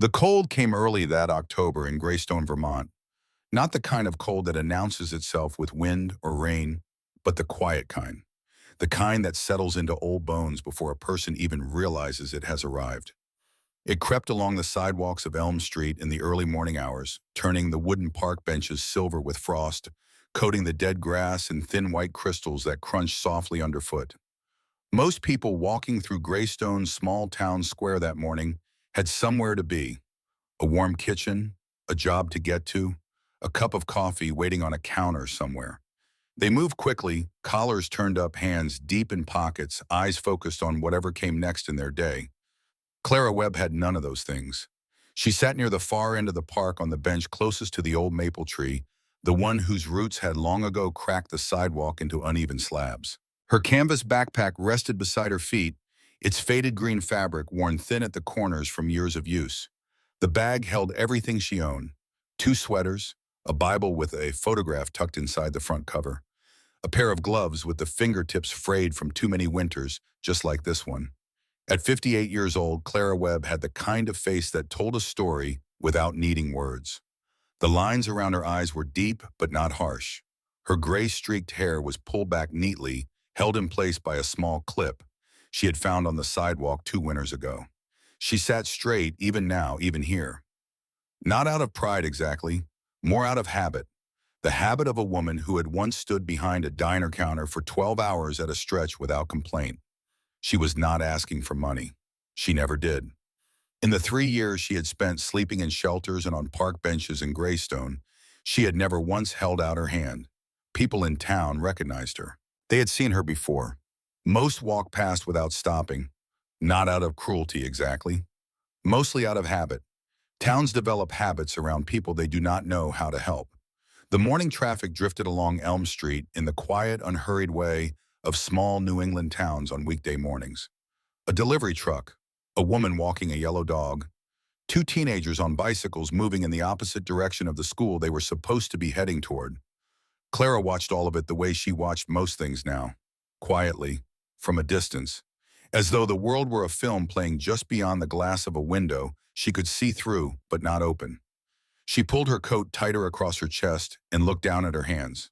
The cold came early that October in Greystone, Vermont. Not the kind of cold that announces itself with wind or rain, but the quiet kind. The kind that settles into old bones before a person even realizes it has arrived. It crept along the sidewalks of Elm Street in the early morning hours, turning the wooden park benches silver with frost, coating the dead grass in thin white crystals that crunched softly underfoot. Most people walking through Greystone's small town square that morning had somewhere to be: a warm kitchen, a job to get to, a cup of coffee waiting on a counter somewhere. They moved quickly, collars turned up, hands deep in pockets, eyes focused on whatever came next in their day. Clara Webb had none of those things. She sat near the far end of the park on the bench closest to the old maple tree, the one whose roots had long ago cracked the sidewalk into uneven slabs. Her canvas backpack rested beside her feet, its faded green fabric worn thin at the corners from years of use. The bag held everything she owned: two sweaters, a Bible with a photograph tucked inside the front cover, a pair of gloves with the fingertips frayed from too many winters, just like this one. At 58 years old, Clara Webb had the kind of face that told a story without needing words. The lines around her eyes were deep but not harsh. Her gray-streaked hair was pulled back neatly, held in place by a small clip she had found on the sidewalk 2 winters ago. She sat straight even now, even here. Not out of pride exactly, more out of habit. The habit of a woman who had once stood behind a diner counter for 12 hours at a stretch without complaint. She was not asking for money. She never did. In the 3 years she had spent sleeping in shelters and on park benches in Greystone, she had never once held out her hand. People in town recognized her. They had seen her before. Most walked past without stopping, not out of cruelty exactly, mostly out of habit. Towns develop habits around people they do not know how to help. The morning traffic drifted along Elm Street in the quiet, unhurried way of small New England towns on weekday mornings. A delivery truck, a woman walking a yellow dog, two teenagers on bicycles moving in the opposite direction of the school they were supposed to be heading toward. Clara watched all of it the way she watched most things now, quietly, from a distance, as though the world were a film playing just beyond the glass of a window she could see through but not open. She pulled her coat tighter across her chest and looked down at her hands.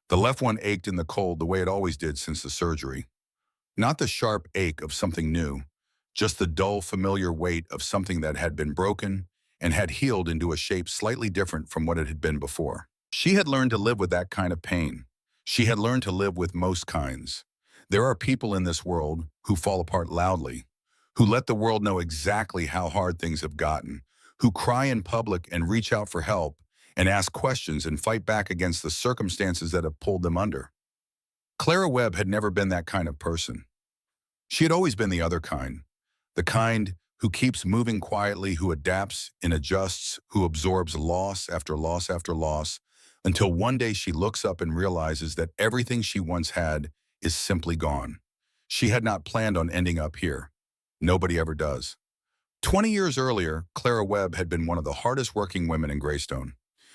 The left one ached in the cold the way it always did since the surgery. Not the sharp ache of something new, just the dull, familiar weight of something that had been broken and had healed into a shape slightly different from what it had been before. She had learned to live with that kind of pain. She had learned to live with most kinds. There are people in this world who fall apart loudly, who let the world know exactly how hard things have gotten, who cry in public and reach out for help and ask questions and fight back against the circumstances that have pulled them under. Clara Webb had never been that kind of person. She had always been the kind who keeps moving quietly, who adapts and adjusts, who absorbs loss after loss after loss, until one day she looks up and realizes that everything she once had is simply gone. She had not planned on ending up here. Nobody ever does. 20 years earlier, Clara Webb had been one of the hardest working women in Greystone.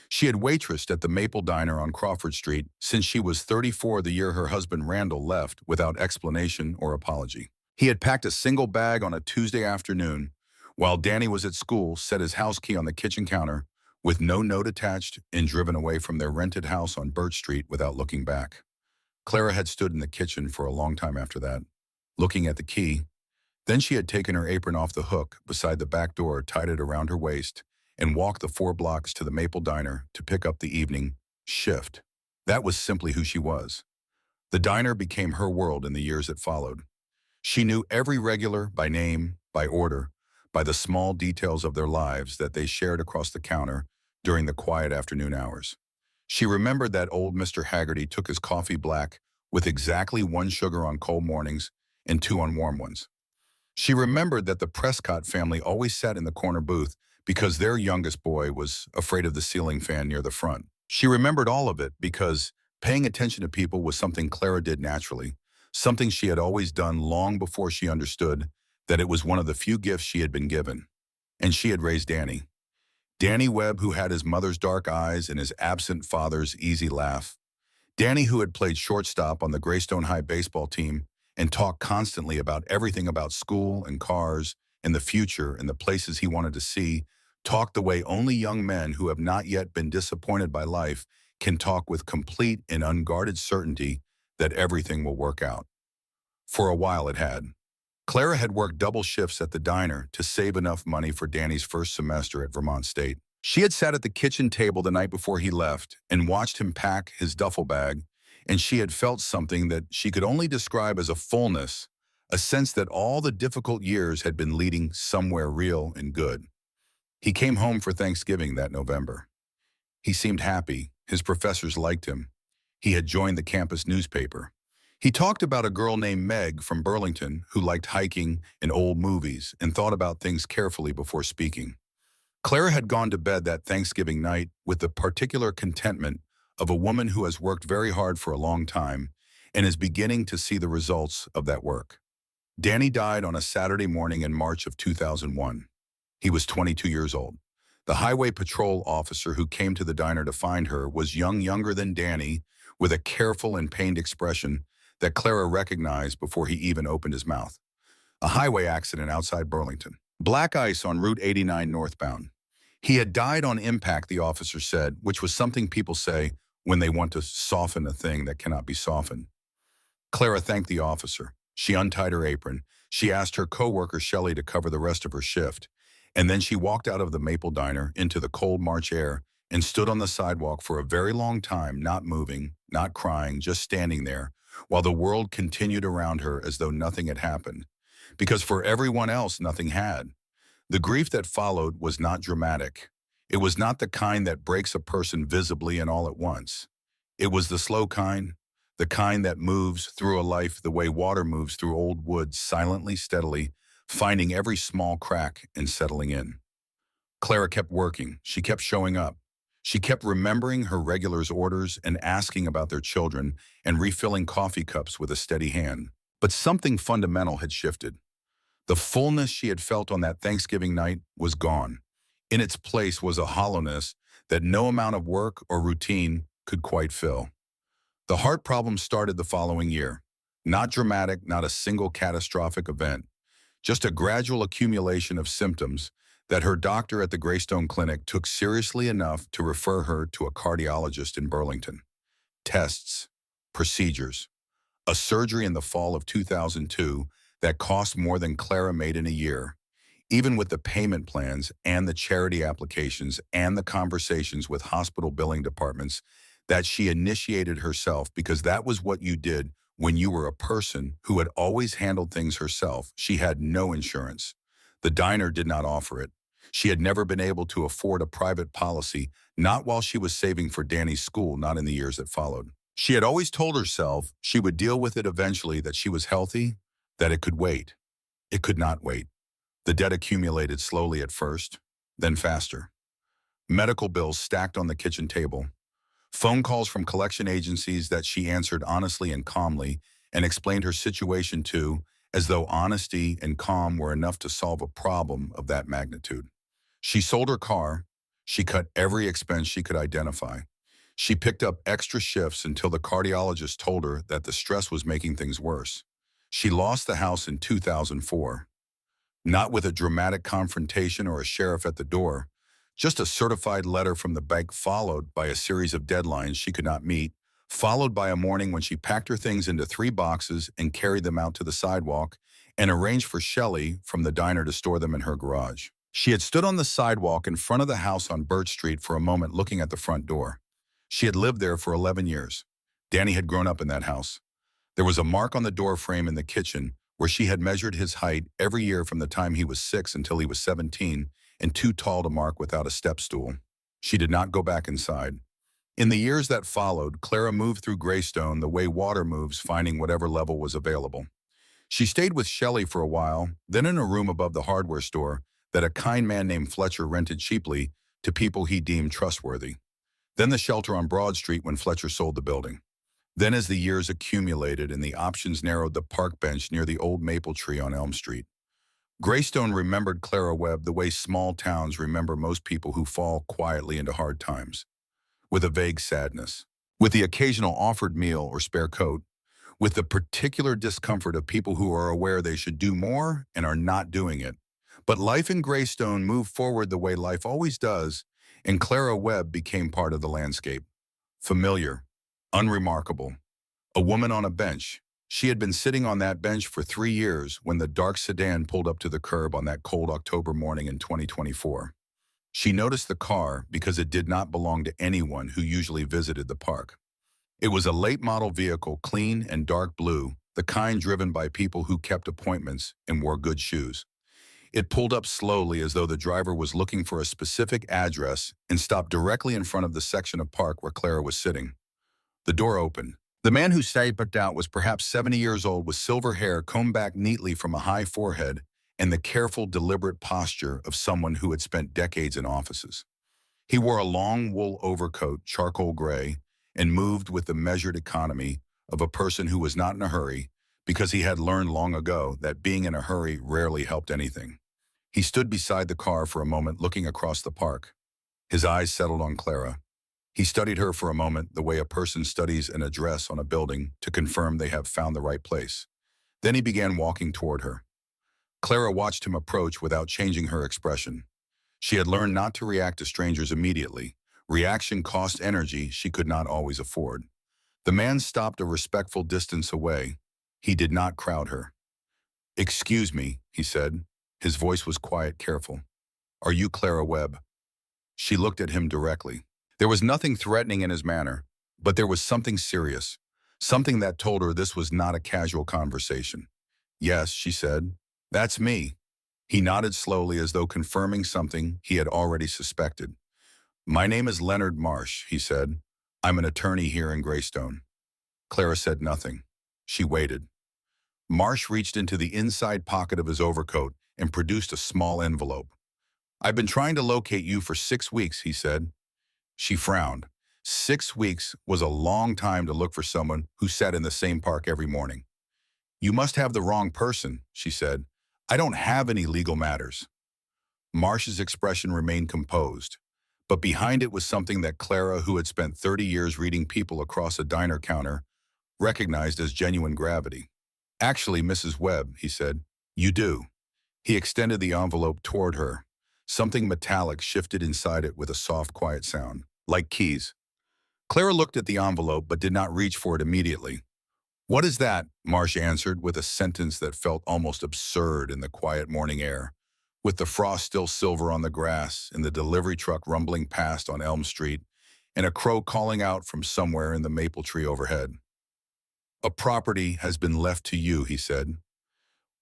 She had waitressed at the Maple Diner on Crawford Street since she was 34, the year her husband Randall left without explanation or apology. He had packed a single bag on a Tuesday afternoon, while Danny was at school, set his house key on the kitchen counter, with no note attached, and driven away from their rented house on Birch Street without looking back. Clara had stood in the kitchen for a long time after that, looking at the key. Then she had taken her apron off the hook beside the back door, tied it around her waist, and walked the 4 blocks to the Maple Diner to pick up the evening shift. That was simply who she was. The diner became her world in the years that followed. She knew every regular by name, by order, by the small details of their lives that they shared across the counter during the quiet afternoon hours. She remembered that old Mr. Haggerty took his coffee black with exactly 1 sugar on cold mornings and 2 on warm ones. She remembered that the Prescott family always sat in the corner booth because their youngest boy was afraid of the ceiling fan near the front. She remembered all of it because paying attention to people was something Clara did naturally, something she had always done long before she understood that it was one of the few gifts she had been given. And she had raised Danny. Danny Webb, who had his mother's dark eyes and his absent father's easy laugh. Danny, who had played shortstop on the Greystone High baseball team and talked constantly about everything about school and cars and the future and the places he wanted to see, talked the way only young men who have not yet been disappointed by life can talk, with complete and unguarded certainty that everything will work out. For a while it had. Clara had worked double shifts at the diner to save enough money for Danny's first semester at Vermont State. She had sat at the kitchen table the night before he left and watched him pack his duffel bag, and she had felt something that she could only describe as a fullness, a sense that all the difficult years had been leading somewhere real and good. He came home for Thanksgiving that November. He seemed happy. His professors liked him. He had joined the campus newspaper. He talked about a girl named Meg from Burlington who liked hiking and old movies and thought about things carefully before speaking. Clara had gone to bed that Thanksgiving night with the particular contentment of a woman who has worked very hard for a long time and is beginning to see the results of that work. Danny died on a Saturday morning in March of 2001. He was 22 years old. The highway patrol officer who came to the diner to find her was younger than Danny, with a careful and pained expression that Clara recognized before he even opened his mouth. A highway accident outside Burlington. Black ice on Route 89 northbound. He had died on impact, the officer said, which was something people say when they want to soften a thing that cannot be softened. Clara thanked the officer. She untied her apron. She asked her coworker Shelley to cover the rest of her shift. And then she walked out of the Maple Diner into the cold March air and stood on the sidewalk for a very long time, not moving, not crying, just standing there, while the world continued around her as though nothing had happened. Because for everyone else, nothing had. The grief that followed was not dramatic. It was not the kind that breaks a person visibly and all at once. It was the slow kind, the kind that moves through a life the way water moves through old wood, silently, steadily, finding every small crack and settling in. Clara kept working. She kept showing up. She kept remembering her regulars' orders and asking about their children and refilling coffee cups with a steady hand. But something fundamental had shifted. The fullness she had felt on that Thanksgiving night was gone. In its place was a hollowness that no amount of work or routine could quite fill. The heart problem started the following year. Not dramatic, not a single catastrophic event, just a gradual accumulation of symptoms that her doctor at the Greystone Clinic took seriously enough to refer her to a cardiologist in Burlington. Tests, procedures, a surgery in the fall of 2002 that cost more than Clara made in a year, even with the payment plans and the charity applications and the conversations with hospital billing departments that she initiated herself, because that was what you did when you were a person who had always handled things herself. She had no insurance. The diner did not offer it. She had never been able to afford a private policy, not while she was saving for Danny's school, not in the years that followed. She had always told herself she would deal with it eventually, that she was healthy, that it could wait. It could not wait. The debt accumulated slowly at first, then faster. Medical bills stacked on the kitchen table. Phone calls from collection agencies that she answered honestly and calmly and explained her situation to, as though honesty and calm were enough to solve a problem of that magnitude. She sold her car. She cut every expense she could identify. She picked up extra shifts until the cardiologist told her that the stress was making things worse. She lost the house in 2004, not with a dramatic confrontation or a sheriff at the door, just a certified letter from the bank followed by a series of deadlines she could not meet, followed by a morning when she packed her things into 3 boxes and carried them out to the sidewalk and arranged for Shelley from the diner to store them in her garage. She had stood on the sidewalk in front of the house on Birch Street for a moment, looking at the front door. She had lived there for 11 years. Danny had grown up in that house. There was a mark on the door frame in the kitchen where she had measured his height every year from the time he was 6 until he was 17, and too tall to mark without a step stool. She did not go back inside. In the years that followed, Clara moved through Greystone the way water moves, finding whatever level was available. She stayed with Shelley for a while, then in a room above the hardware store that a kind man named Fletcher rented cheaply to people he deemed trustworthy. Then the shelter on Broad Street when Fletcher sold the building. Then as the years accumulated and the options narrowed, the park bench near the old maple tree on Elm Street. Greystone remembered Clara Webb the way small towns remember most people who fall quietly into hard times, with a vague sadness, with the occasional offered meal or spare coat, with the particular discomfort of people who are aware they should do more and are not doing it, But life in Greystone moved forward the way life always does, and Clara Webb became part of the landscape. Familiar, unremarkable. A woman on a bench. She had been sitting on that bench for 3 years when the dark sedan pulled up to the curb on that cold October morning in 2024. She noticed the car because it did not belong to anyone who usually visited the park. It was a late-model vehicle, clean and dark blue, the kind driven by people who kept appointments and wore good shoes. It pulled up slowly as though the driver was looking for a specific address and stopped directly in front of the section of park where Clara was sitting. The door opened. The man who stepped out was perhaps 70 years old with silver hair combed back neatly from a high forehead and the careful, deliberate posture of someone who had spent decades in offices. He wore a long wool overcoat, charcoal gray, and moved with the measured economy of a person who was not in a hurry because he had learned long ago that being in a hurry rarely helped anything. He stood beside the car for a moment looking across the park. His eyes settled on Clara. He studied her for a moment the way a person studies an address on a building to confirm they have found the right place. Then he began walking toward her. Clara watched him approach without changing her expression. She had learned not to react to strangers immediately. Reaction cost energy she could not always afford. The man stopped a respectful distance away. He did not crowd her. "Excuse me," he said. His voice was quiet, careful. "Are you Clara Webb?" She looked at him directly. There was nothing threatening in his manner, but there was something serious, something that told her this was not a casual conversation. "Yes," she said. "That's me." He nodded slowly as though confirming something he had already suspected. "My name is Leonard Marsh," he said. "I'm an attorney here in Greystone." Clara said nothing. She waited. Marsh reached into the inside pocket of his overcoat and produced a small envelope. "I've been trying to locate you for 6 weeks," he said. She frowned. 6 weeks was a long time to look for someone who sat in the same park every morning. "You must have the wrong person," she said. "I don't have any legal matters." Marsh's expression remained composed, but behind it was something that Clara, who had spent 30 years reading people across a diner counter, recognized as genuine gravity. "Actually, Mrs. Webb," he said, "you do." He extended the envelope toward her. Something metallic shifted inside it with a soft, quiet sound, like keys. Clara looked at the envelope but did not reach for it immediately. "What is that?" Marsh answered with a sentence that felt almost absurd in the quiet morning air, with the frost still silver on the grass and the delivery truck rumbling past on Elm Street and a crow calling out from somewhere in the maple tree overhead. "A property has been left to you," he said.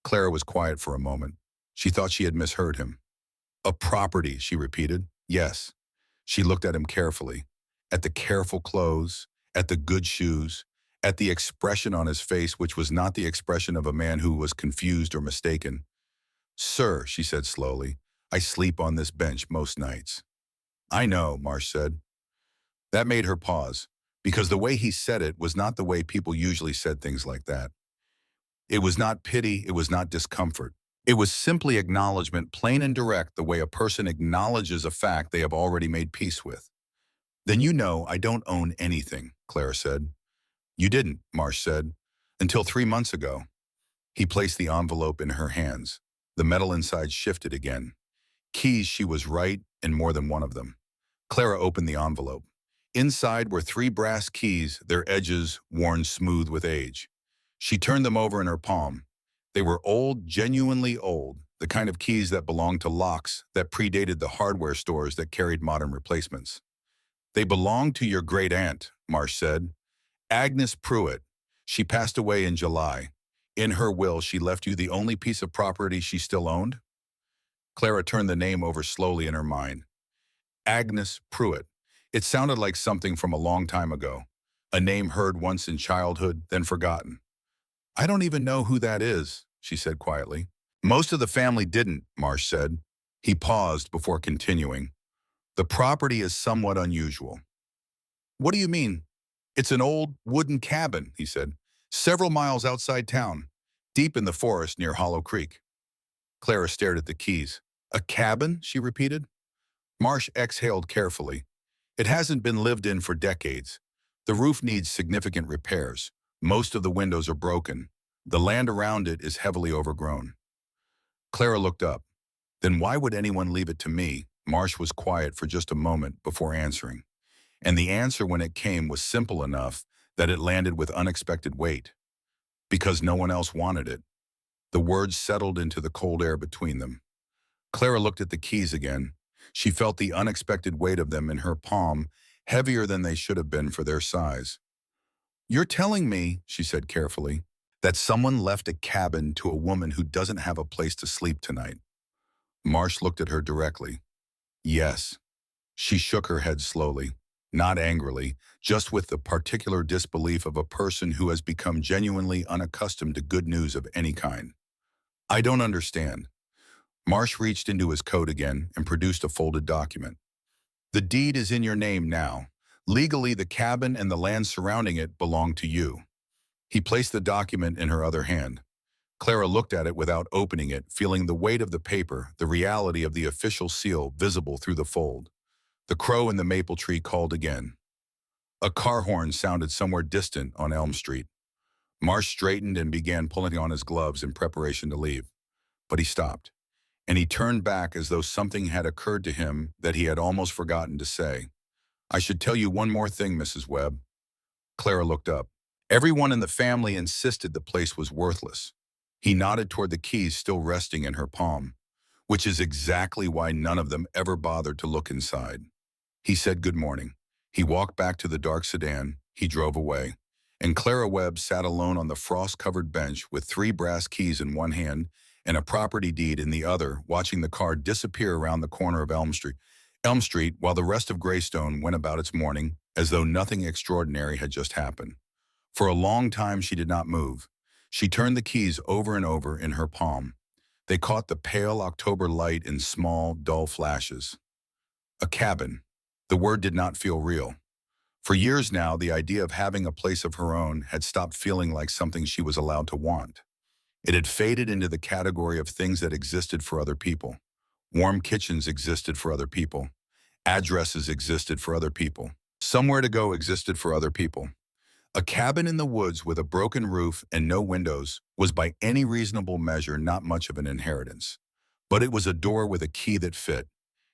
Clara was quiet for a moment. She thought she had misheard him. "A property," she repeated. "Yes." She looked at him carefully, at the careful clothes, at the good shoes, at the expression on his face, which was not the expression of a man who was confused or mistaken. "Sir," she said slowly, "I sleep on this bench most nights." "I know," Marsh said. That made her pause, because the way he said it was not the way people usually said things like that. It was not pity, it was not discomfort. It was simply acknowledgement, plain and direct, the way a person acknowledges a fact they have already made peace with. "Then you know I don't own anything," Clara said. "You didn't," Marsh said, "until 3 months ago." He placed the envelope in her hands. The metal inside shifted again. Keys, she was right, and more than one of them. Clara opened the envelope. Inside were 3 brass keys, their edges worn smooth with age. She turned them over in her palm. They were old, genuinely old, the kind of keys that belonged to locks that predated the hardware stores that carried modern replacements. "They belonged to your great-aunt," Marsh said. "Agnes Pruitt. She passed away in July. In her will, she left you the only piece of property she still owned?" Clara turned the name over slowly in her mind. Agnes Pruitt. It sounded like something from a long time ago, a name heard once in childhood, then forgotten. "I don't even know who that is," she said quietly. "Most of the family didn't," Marsh said. He paused before continuing. "The property is somewhat unusual." "What do you mean?" "It's an old wooden cabin," he said, "several miles outside town, deep in the forest near Hollow Creek." Clara stared at the keys. "A cabin?" she repeated. Marsh exhaled carefully. "It hasn't been lived in for decades. The roof needs significant repairs. Most of the windows are broken. The land around it is heavily overgrown." Clara looked up. Then why would anyone leave it to me? Marsh was quiet for just a moment before answering. And the answer when it came was simple enough that it landed with unexpected weight. Because no one else wanted it. The words settled into the cold air between them. Clara looked at the keys again. She felt the unexpected weight of them in her palm, heavier than they should have been for their size. "You're telling me," she said carefully, "that someone left a cabin to a woman who doesn't have a place to sleep tonight." Marsh looked at her directly. "Yes." She shook her head slowly, not angrily, just with the particular disbelief of a person who has become genuinely unaccustomed to good news of any kind. "I don't understand." Marsh reached into his coat again and produced a folded document. "The deed is in your name now. Legally, the cabin and the land surrounding it belong to you." He placed the document in her other hand. Clara looked at it without opening it, feeling the weight of the paper, the reality of the official seal visible through the fold. The crow in the maple tree called again. A car horn sounded somewhere distant on Elm Street. Marsh straightened and began pulling on his gloves in preparation to leave. But he stopped, and he turned back as though something had occurred to him that he had almost forgotten to say. "I should tell you one more thing, Mrs. Webb." Clara looked up. Everyone in the family insisted the place was worthless. He nodded toward the keys still resting in her palm, which is exactly why none of them ever bothered to look inside. He said good morning. He walked back to the dark sedan. He drove away. And Clara Webb sat alone on the frost-covered bench with 3 brass keys in one hand and a property deed in the other, watching the car disappear around the corner of Elm Street, while the rest of Greystone went about its morning as though nothing extraordinary had just happened. For a long time she did not move. She turned the keys over and over in her palm. They caught the pale October light in small, dull flashes. A cabin. The word did not feel real. For years now, the idea of having a place of her own had stopped feeling like something she was allowed to want. It had faded into the category of things that existed for other people. Warm kitchens existed for other people. Addresses existed for other people. Somewhere to go existed for other people. A cabin in the woods with a broken roof and no windows was by any reasonable measure not much of an inheritance. But it was a door with a key that fit,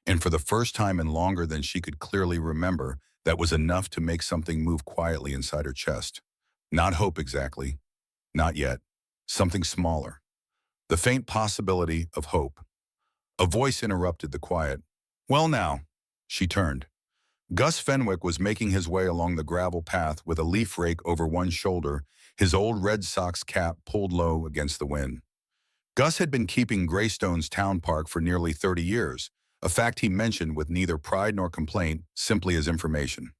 and for the first time in longer than she could clearly remember, that was enough to make something move quietly inside her chest. Not hope exactly. Not yet. Something smaller. The faint possibility of hope. A voice interrupted the quiet. "Well now." She turned. Gus Fenwick was making his way along the gravel path with a leaf rake over one shoulder, his old Red Sox cap pulled low against the wind. Gus had been keeping Greystone's town park for nearly 30 years, a fact he mentioned with neither pride nor complaint, simply as information.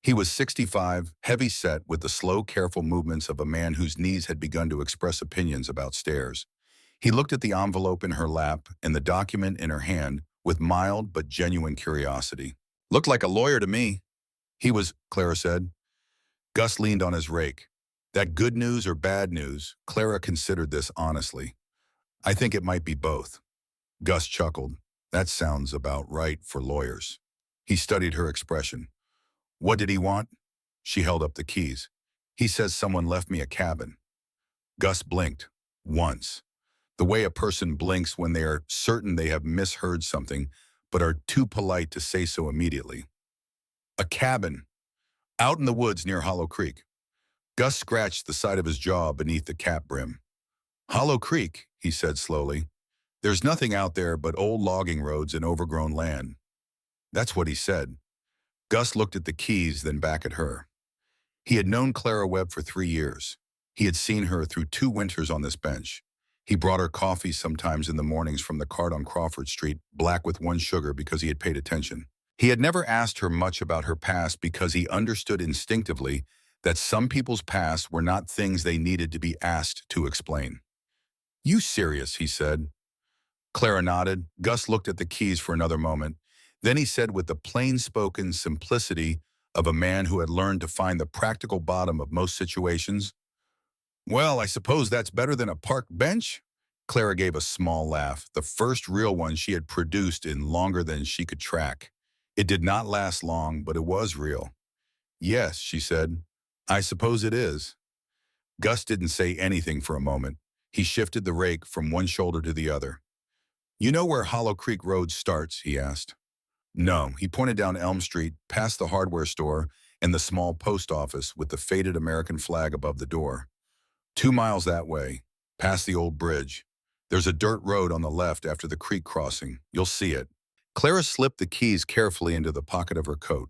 He was 65, heavy-set with the slow, careful movements of a man whose knees had begun to express opinions about stairs. He looked at the envelope in her lap and the document in her hand with mild but genuine curiosity. "Looked like a lawyer to me." Clara said. Gus leaned on his rake. That good news or bad news, Clara considered this honestly. "I think it might be both." Gus chuckled. "That sounds about right for lawyers." He studied her expression. "What did he want?" She held up the keys. "He says someone left me a cabin." Gus blinked. Once. The way a person blinks when they are certain they have misheard something, but are too polite to say so immediately. "A cabin. Out in the woods near Hollow Creek." Gus scratched the side of his jaw beneath the cap brim. "Hollow Creek," he said slowly. "There's nothing out there but old logging roads and overgrown land." That's what he said. Gus looked at the keys, then back at her. He had known Clara Webb for 3 years. He had seen her through 2 winters on this bench. He brought her coffee sometimes in the mornings from the cart on Crawford Street, black with 1 sugar because he had paid attention. He had never asked her much about her past because he understood instinctively that some people's past were not things they needed to be asked to explain. "You serious?" he said. Clara nodded. Gus looked at the keys for another moment. Then he said with the plain-spoken simplicity of a man who had learned to find the practical bottom of most situations, "Well, I suppose that's better than a park bench?" Clara gave a small laugh, the first real one she had produced in longer than she could track. It did not last long, but it was real. "Yes," she said, "I suppose it is." Gus didn't say anything for a moment. He shifted the rake from one shoulder to the other. "You know where Hollow Creek Road starts?" he asked. No, he pointed down Elm Street, past the hardware store and the small post office with the faded American flag above the door. 2 miles that way, past the old bridge. There's a dirt road on the left after the creek crossing. You'll see it. Clara slipped the keys carefully into the pocket of her coat.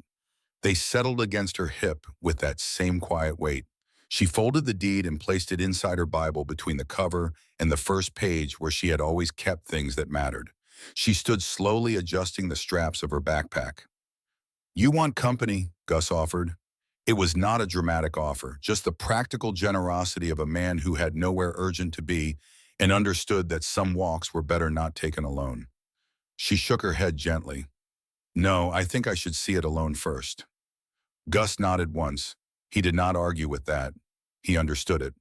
They settled against her hip with that same quiet weight. She folded the deed and placed it inside her Bible between the cover and the first page where she had always kept things that mattered. She stood slowly adjusting the straps of her backpack. "You want company," Gus offered. It was not a dramatic offer, just the practical generosity of a man who had nowhere urgent to be and understood that some walks were better not taken alone. She shook her head gently. "No, I think I should see it alone first." Gus nodded once. He did not argue with that. He understood it.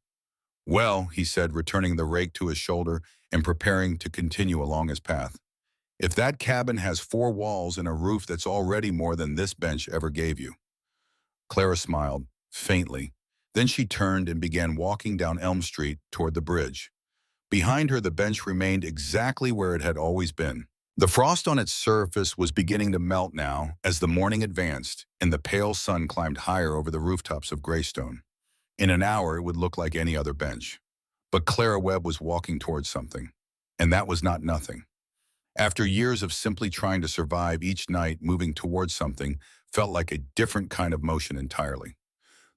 "Well," he said, returning the rake to his shoulder and preparing to continue along his path. "If that cabin has 4 walls and a roof that's already more than this bench ever gave you." Clara smiled, faintly. Then she turned and began walking down Elm Street toward the bridge. Behind her, the bench remained exactly where it had always been. The frost on its surface was beginning to melt now as the morning advanced and the pale sun climbed higher over the rooftops of Greystone. In an hour, it would look like any other bench. But Clara Webb was walking towards something, and that was not nothing. After years of simply trying to survive, each night moving towards something felt like a different kind of motion entirely.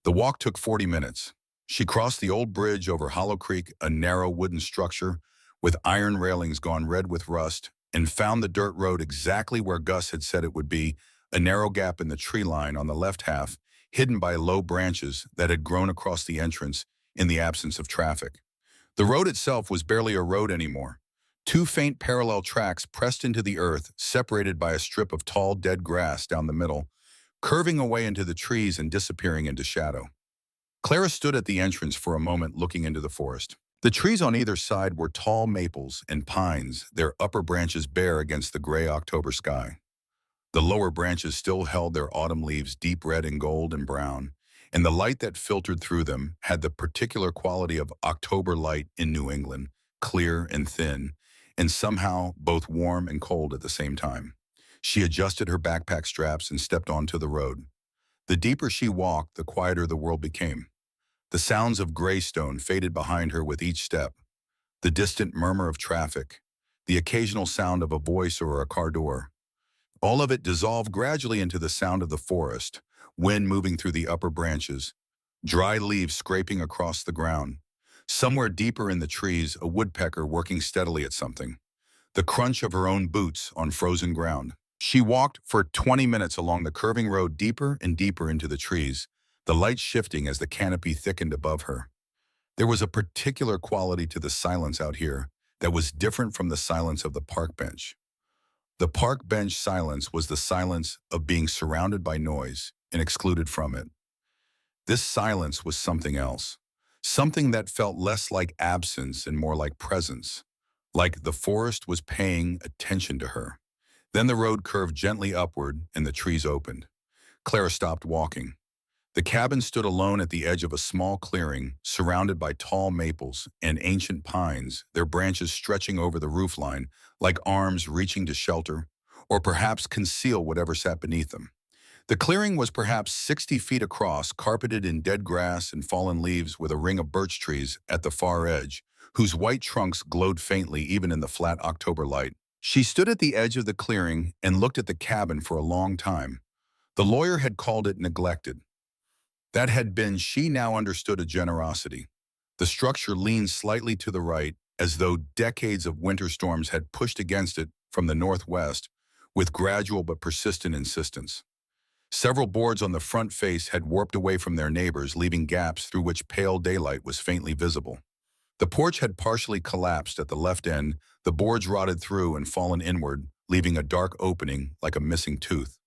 The walk took 40 minutes. She crossed the old bridge over Hollow Creek, a narrow wooden structure with iron railings gone red with rust, and found the dirt road exactly where Gus had said it would be, a narrow gap in the tree line on the left half, hidden by low branches that had grown across the entrance in the absence of traffic. The road itself was barely a road anymore. 2 faint parallel tracks pressed into the earth, separated by a strip of tall, dead grass down the middle, curving away into the trees and disappearing into shadow. Clara stood at the entrance for a moment looking into the forest. The trees on either side were tall maples and pines, their upper branches bare against the gray October sky. The lower branches still held their autumn leaves deep red and gold and brown, and the light that filtered through them had the particular quality of October light in New England, clear and thin, and somehow both warm and cold at the same time. She adjusted her backpack straps and stepped onto the road. The deeper she walked, the quieter the world became. The sounds of Greystone faded behind her with each step. The distant murmur of traffic, the occasional sound of a voice or a car door. All of it dissolved gradually into the sound of the forest, wind moving through the upper branches, dry leaves scraping across the ground. Somewhere deeper in the trees, a woodpecker working steadily at something. The crunch of her own boots on frozen ground. She walked for 20 minutes along the curving road deeper and deeper into the trees, the light shifting as the canopy thickened above her. There was a particular quality to the silence out here that was different from the silence of the park bench. The park bench silence was the silence of being surrounded by noise and excluded from it. This silence was something else, something that felt less like absence and more like presence, like the forest was paying attention to her. Then the road curved gently upward and the trees opened. Clara stopped walking. The cabin stood alone at the edge of a small clearing, surrounded by tall maples and ancient pines, their branches stretching over the roofline like arms reaching to shelter, or perhaps conceal whatever sat beneath them. The clearing was perhaps 60 feet across, carpeted in dead grass and fallen leaves with a ring of birch trees at the far edge, whose white trunks glowed faintly even in the flat October light. She stood at the edge of the clearing and looked at the cabin for a long time. The lawyer had called it neglected. That had been, she now understood, a generosity. The structure leaned slightly to the right, as though decades of winter storms had pushed against it from the northwest, with gradual but persistent insistence. Several boards on the front face had warped away from their neighbors, leaving gaps through which pale daylight was faintly visible. The porch had partially collapsed at the left end, the boards rotted through and fallen inward, leaving a dark opening like a missing tooth.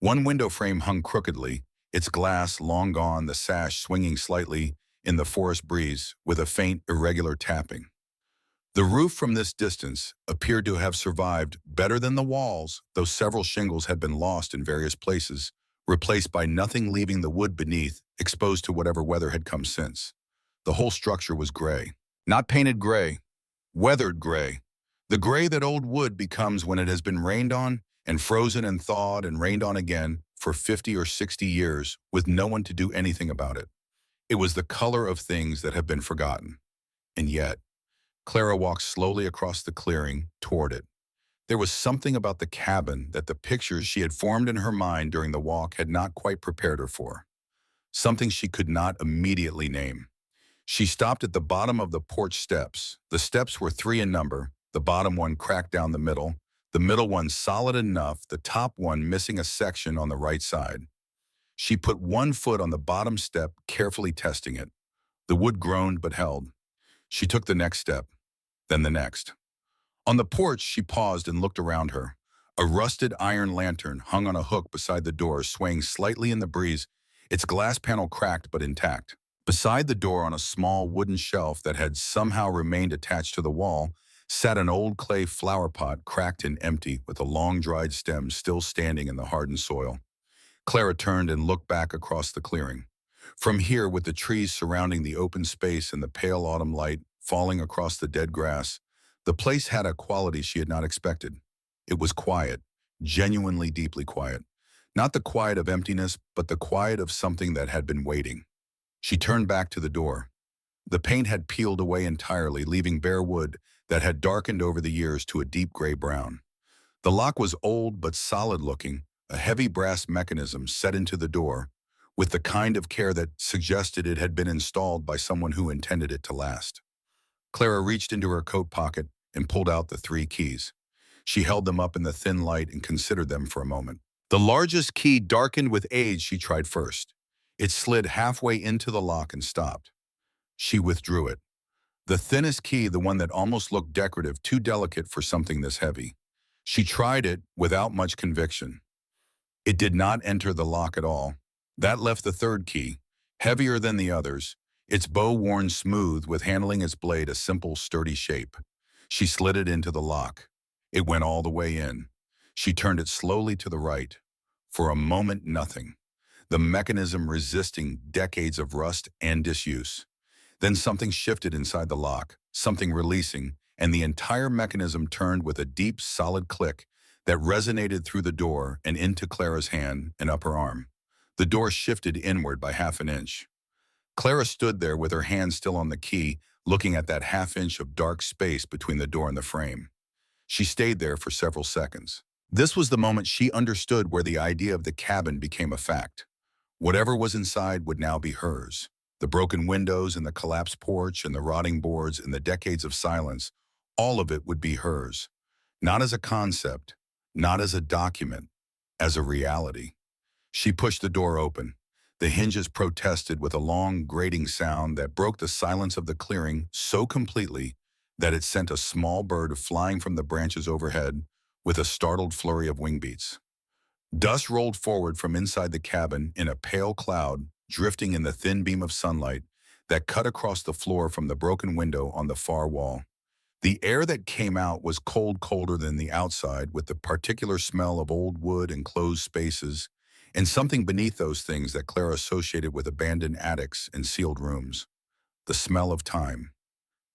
One window frame hung crookedly, its glass long gone, the sash swinging slightly in the forest breeze with a faint, irregular tapping. The roof from this distance appeared to have survived better than the walls, though several shingles had been lost in various places, replaced by nothing, leaving the wood beneath exposed to whatever weather had come since. The whole structure was gray. Not painted gray, weathered gray. The gray that old wood becomes when it has been rained on and frozen and thawed and rained on again for 50 or 60 years with no one to do anything about it. It was the color of things that have been forgotten. And yet, Clara walked slowly across the clearing toward it. There was something about the cabin that the pictures she had formed in her mind during the walk had not quite prepared her for. Something she could not immediately name. She stopped at the bottom of the porch steps. The steps were three in number, the bottom one cracked down the middle one solid enough, the top one missing a section on the right side. She put one foot on the bottom step, carefully testing it. The wood groaned but held. She took the next step, then the next. On the porch, she paused and looked around her. A rusted iron lantern hung on a hook beside the door, swaying slightly in the breeze, its glass panel cracked but intact. Beside the door, on a small wooden shelf that had somehow remained attached to the wall, sat an old clay flower pot, cracked and empty, with a long dried stem still standing in the hardened soil. Clara turned and looked back across the clearing. From here, with the trees surrounding the open space and the pale autumn light falling across the dead grass, the place had a quality she had not expected. It was quiet, genuinely deeply quiet. Not the quiet of emptiness, but the quiet of something that had been waiting. She turned back to the door. The paint had peeled away entirely, leaving bare wood that had darkened over the years to a deep gray brown. The lock was old but solid-looking, a heavy brass mechanism set into the door, with the kind of care that suggested it had been installed by someone who intended it to last. Clara reached into her coat pocket and pulled out the three keys. She held them up in the thin light and considered them for a moment. The largest key darkened with age. She tried first. It slid halfway into the lock and stopped. She withdrew it. The thinnest key, the one that almost looked decorative, too delicate for something this heavy. She tried it without much conviction. It did not enter the lock at all. That left the third key, heavier than the others, its bow worn smooth with handling its blade a simple, sturdy shape. She slid it into the lock. It went all the way in. She turned it slowly to the right. For a moment, nothing. The mechanism resisting decades of rust and disuse. Then something shifted inside the lock, something releasing, and the entire mechanism turned with a deep, solid click that resonated through the door and into Clara's hand and upper arm. The door shifted inward by half an inch. Clara stood there with her hand still on the key, looking at that half inch of dark space between the door and the frame. She stayed there for several seconds. This was the moment she understood where the idea of the cabin became a fact. Whatever was inside would now be hers. The broken windows and the collapsed porch and the rotting boards and the decades of silence, all of it would be hers. Not as a concept, not as a document, as a reality. She pushed the door open. The hinges protested with a long, grating sound that broke the silence of the clearing so completely that it sent a small bird flying from the branches overhead with a startled flurry of wing beats. Dust rolled forward from inside the cabin in a pale cloud, drifting in the thin beam of sunlight that cut across the floor from the broken window on the far wall. The air that came out was cold, colder than the outside, with the particular smell of old wood and closed spaces, and something beneath those things that Clara associated with abandoned attics and sealed rooms. The smell of time.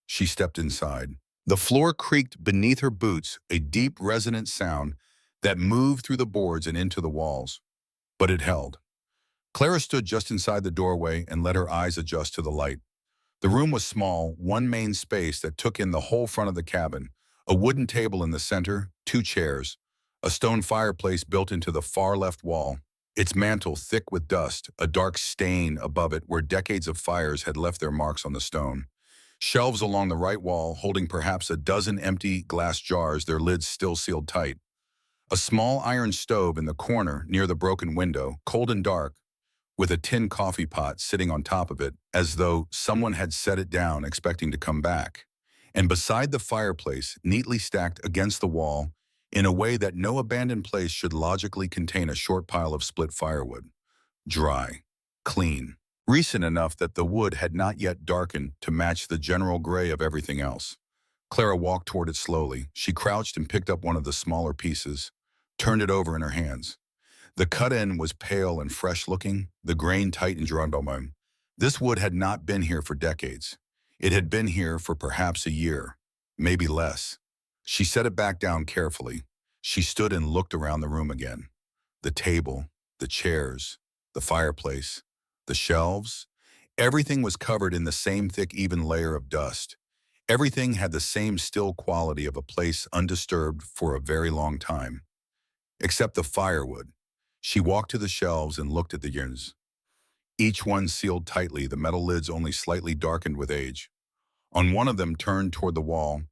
She stepped inside. The floor creaked beneath her boots, a deep, resonant sound that moved through the boards and into the walls. But it held. Clara stood just inside the doorway and let her eyes adjust to the light. The room was small, one main space that took in the whole front of the cabin, a wooden table in the center, two chairs, a stone fireplace built into the far left wall, its mantel thick with dust, a dark stain above it where decades of fires had left their marks on the stone. Shelves along the right wall holding perhaps a dozen empty glass jars, their lids still sealed tight. A small iron stove in the corner near the broken window, cold and dark, with a tin coffee pot sitting on top of it, as though someone had set it down expecting to come back. And beside the fireplace, neatly stacked against the wall, in a way that no abandoned place should logically contain, a short pile of split firewood. Dry, clean, recent enough that the wood had not yet darkened to match the general gray of everything else. Clara walked toward it slowly. She crouched and picked up one of the smaller pieces, turned it over in her hands. The cut end was pale and fresh-looking, the grain tight and drawn. This wood had not been here for decades. It had been here for perhaps a year, maybe less. She set it back down carefully. She stood and looked around the room again. The table, the chairs, the fireplace, the shelves. Everything was covered in the same thick, even layer of dust. Everything had the same still quality of a place undisturbed for a very long time. Except the firewood. She walked to the shelves and looked at the urns. Each one sealed tightly, the metal lids only slightly darkened with age. On one of them turned toward the wall,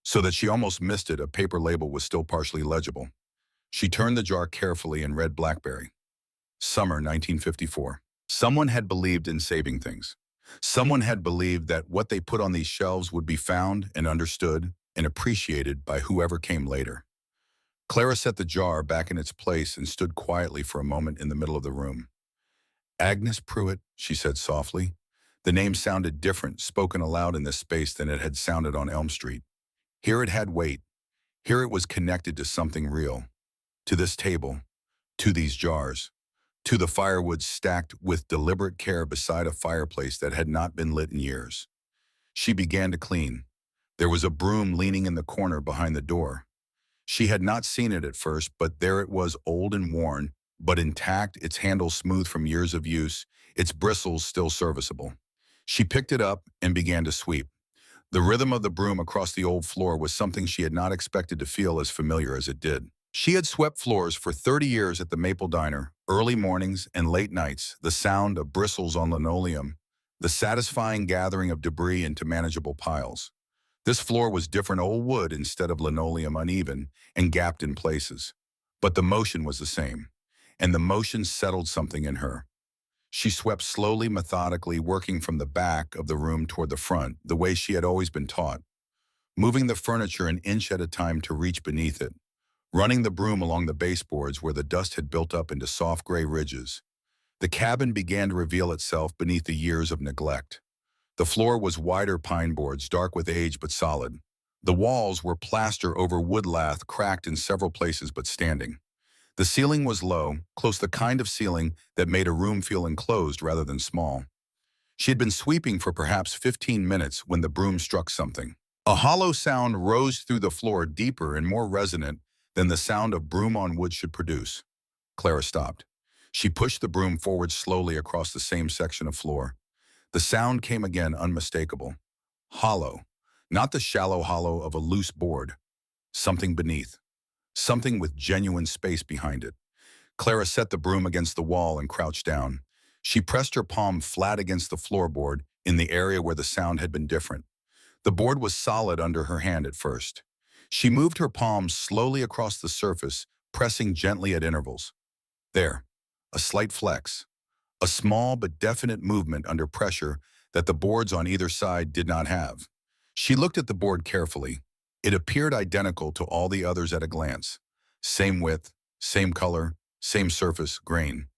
so that she almost missed it, a paper label was still partially legible. She turned the jar carefully and read Blackberry. Summer 1954. Someone had believed in saving things. Someone had believed that what they put on these shelves would be found and understood and appreciated by whoever came later. Clara set the jar back in its place and stood quietly for a moment in the middle of the room. Agnes Pruitt, she said softly. The name sounded different, spoken aloud in this space than it had sounded on Elm Street. Here it had weight. Here it was connected to something real. To this table. To these jars. To the firewood stacked with deliberate care beside a fireplace that had not been lit in years. She began to clean. There was a broom leaning in the corner behind the door. She had not seen it at first, but there it was, old and worn, but intact, its handle smooth from years of use, its bristles still serviceable. She picked it up and began to sweep. The rhythm of the broom across the old floor was something she had not expected to feel as familiar as it did. She had swept floors for 30 years at the Maple Diner, early mornings and late nights, the sound of bristles on linoleum, the satisfying gathering of debris into manageable piles. This floor was different, old wood instead of linoleum, uneven and gapped in places. But the motion was the same, and the motion settled something in her. She swept slowly, methodically, working from the back of the room toward the front, the way she had always been taught, moving the furniture an inch at a time to reach beneath it, running the broom along the baseboards where the dust had built up into soft gray ridges. The cabin began to reveal itself beneath the years of neglect. The floor was wider pine boards, dark with age but solid. The walls were plaster over wood lath, cracked in several places but standing. The ceiling was low, close to the kind of ceiling that made a room feel enclosed rather than small. She had been sweeping for perhaps 15 minutes when the broom struck something. A hollow sound rose through the floor, deeper and more resonant than the sound of broom on wood should produce. Clara stopped. She pushed the broom forward slowly across the same section of floor. The sound came again, unmistakable. Hollow. Not the shallow hollow of a loose board. Something beneath. Something with genuine space behind it. Clara set the broom against the wall and crouched down. She pressed her palm flat against the floorboard in the area where the sound had been different. The board was solid under her hand at first. She moved her palm slowly across the surface, pressing gently at intervals. There. A slight flex. A small but definite movement under pressure that the boards on either side did not have. She looked at the board carefully. It appeared identical to all the others at a glance. Same width, same color, same surface, grain.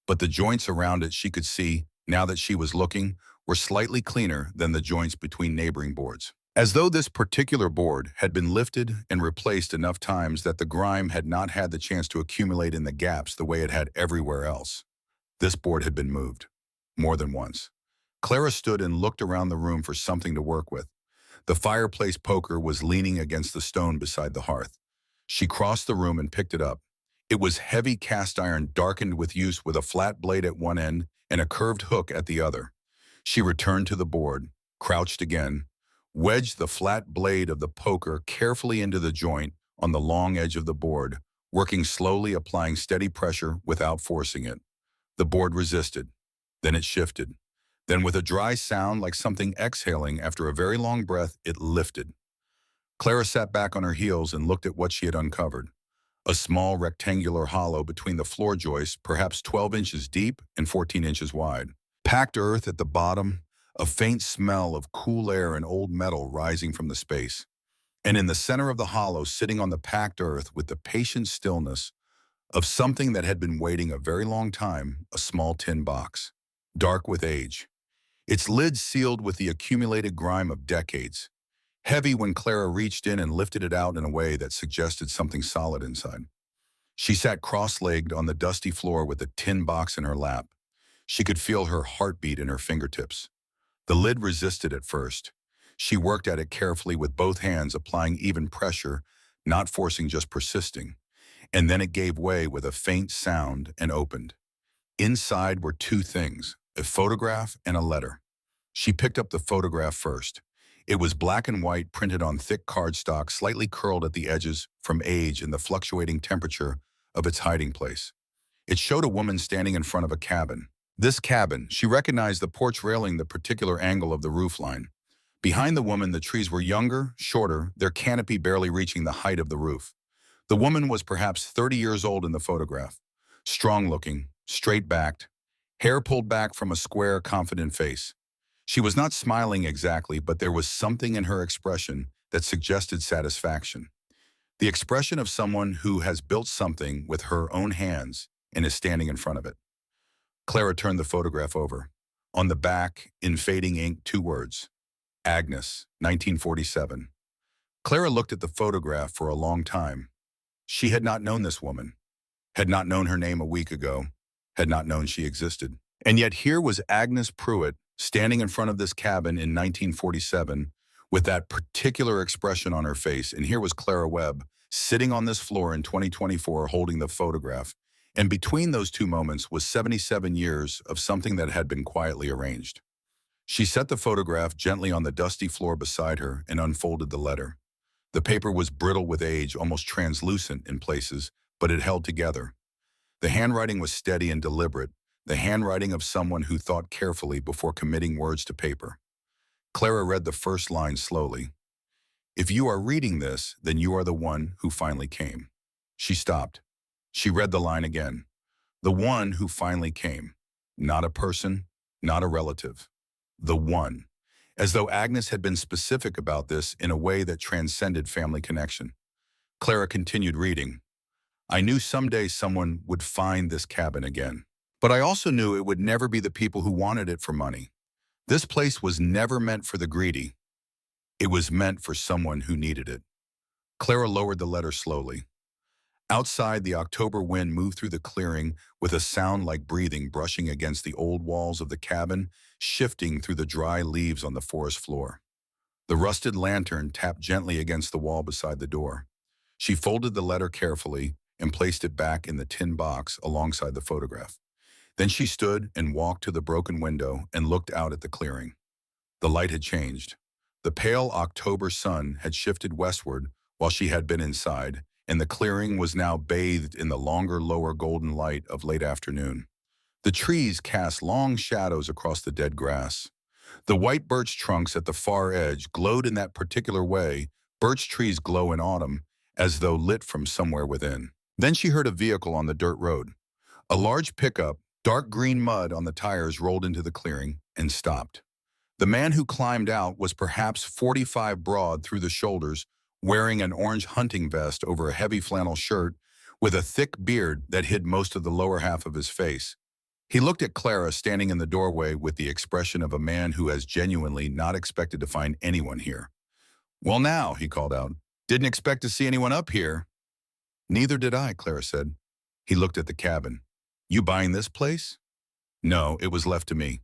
But the joints around it, she could see, now that she was looking, were slightly cleaner than the joints between neighboring boards. As though this particular board had been lifted and replaced enough times that the grime had not had the chance to accumulate in the gaps the way it had everywhere else. This board had been moved. More than once. Clara stood and looked around the room for something to work with. The fireplace poker was leaning against the stone beside the hearth. She crossed the room and picked it up. It was heavy cast iron, darkened with use, with a flat blade at one end and a curved hook at the other. She returned to the board, crouched again, wedged the flat blade of the poker carefully into the joint on the long edge of the board, working slowly, applying steady pressure without forcing it. The board resisted. Then it shifted. Then, with a dry sound like something exhaling after a very long breath, it lifted. Clara sat back on her heels and looked at what she had uncovered. A small rectangular hollow between the floor joists, perhaps 12 inches deep and 14 inches wide. Packed earth at the bottom, a faint smell of cool air and old metal rising from the space. And in the center of the hollow, sitting on the packed earth with the patient stillness of something that had been waiting a very long time, a small tin box, dark with age. Its lid sealed with the accumulated grime of decades. Heavy when Clara reached in and lifted it out in a way that suggested something solid inside. She sat cross-legged on the dusty floor with the tin box in her lap. She could feel her heartbeat in her fingertips. The lid resisted at first. She worked at it carefully with both hands, applying even pressure, not forcing, just persisting. And then it gave way with a faint sound and opened. Inside were two things, a photograph and a letter. She picked up the photograph first. It was black and white, printed on thick cardstock, slightly curled at the edges from age and the fluctuating temperature of its hiding place. It showed a woman standing in front of a cabin. This cabin, she recognized the porch railing, the particular angle of the roofline. Behind the woman, the trees were younger, shorter, their canopy barely reaching the height of the roof. The woman was perhaps 30 years old in the photograph, strong-looking, straight-backed, hair pulled back from a square, confident face. She was not smiling exactly, but there was something in her expression that suggested satisfaction. The expression of someone who has built something with her own hands and is standing in front of it. Clara turned the photograph over. On the back, in fading ink, two words: Agnes, 1947. Clara looked at the photograph for a long time. She had not known this woman, had not known her name a week ago, had not known she existed. And yet here was Agnes Pruitt standing in front of this cabin in 1947 with that particular expression on her face. And here was Clara Webb sitting on this floor in 2024 holding the photograph. And between those two moments was 77 years of something that had been quietly arranged. She set the photograph gently on the dusty floor beside her and unfolded the letter. The paper was brittle with age, almost translucent in places, but it held together. The handwriting was steady and deliberate, the handwriting of someone who thought carefully before committing words to paper. Clara read the first line slowly. If you are reading this, then you are the one who finally came. She stopped. She read the line again. The one who finally came. Not a person, not a relative. The one. As though Agnes had been specific about this in a way that transcended family connection. Clara continued reading. I knew someday someone would find this cabin again. But I also knew it would never be the people who wanted it for money. This place was never meant for the greedy. It was meant for someone who needed it. Clara lowered the letter slowly. Outside, the October wind moved through the clearing with a sound like breathing brushing against the old walls of the cabin, shifting through the dry leaves on the forest floor. The rusted lantern tapped gently against the wall beside the door. She folded the letter carefully and placed it back in the tin box alongside the photograph. Then she stood and walked to the broken window and looked out at the clearing. The light had changed. The pale October sun had shifted westward while she had been inside, and the clearing was now bathed in the longer, lower golden light of late afternoon. The trees cast long shadows across the dead grass. The white birch trunks at the far edge glowed in that particular way birch trees glow in autumn, as though lit from somewhere within. Then she heard a vehicle on the dirt road. A large pickup, dark green mud on the tires, rolled into the clearing and stopped. The man who climbed out was perhaps 45 broad through the shoulders, wearing an orange hunting vest over a heavy flannel shirt with a thick beard that hid most of the lower half of his face. He looked at Clara standing in the doorway with the expression of a man who has genuinely not expected to find anyone here. Well now, he called out, didn't expect to see anyone up here. Neither did I, Clara said. He looked at the cabin. You buying this place? No, it was left to me.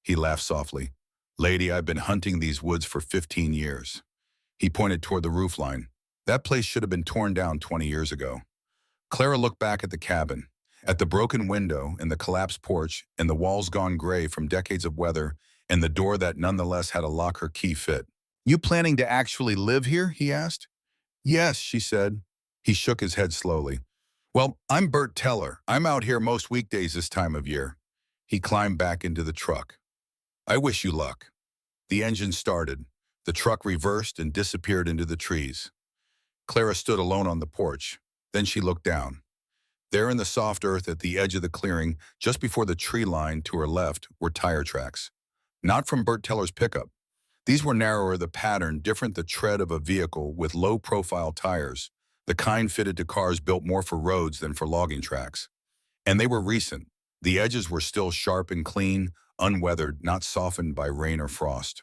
He laughed softly. Lady, I've been hunting these woods for 15 years. He pointed toward the roofline. That place should have been torn down 20 years ago. Clara looked back at the cabin, at the broken window and the collapsed porch and the walls gone gray from decades of weather and the door that nonetheless had a lock her key fit. You planning to actually live here? He asked. Yes, she said. He shook his head slowly. Well, I'm Bert Teller. I'm out here most weekdays this time of year. He climbed back into the truck. I wish you luck. The engine started. The truck reversed and disappeared into the trees. Clara stood alone on the porch. Then she looked down. There in the soft earth at the edge of the clearing, just before the tree line to her left, were tire tracks. Not from Bert Teller's pickup. These were narrower, the pattern different, the tread of a vehicle with low-profile tires, the kind fitted to cars built more for roads than for logging tracks. And they were recent. The edges were still sharp and clean, unweathered, not softened by rain or frost.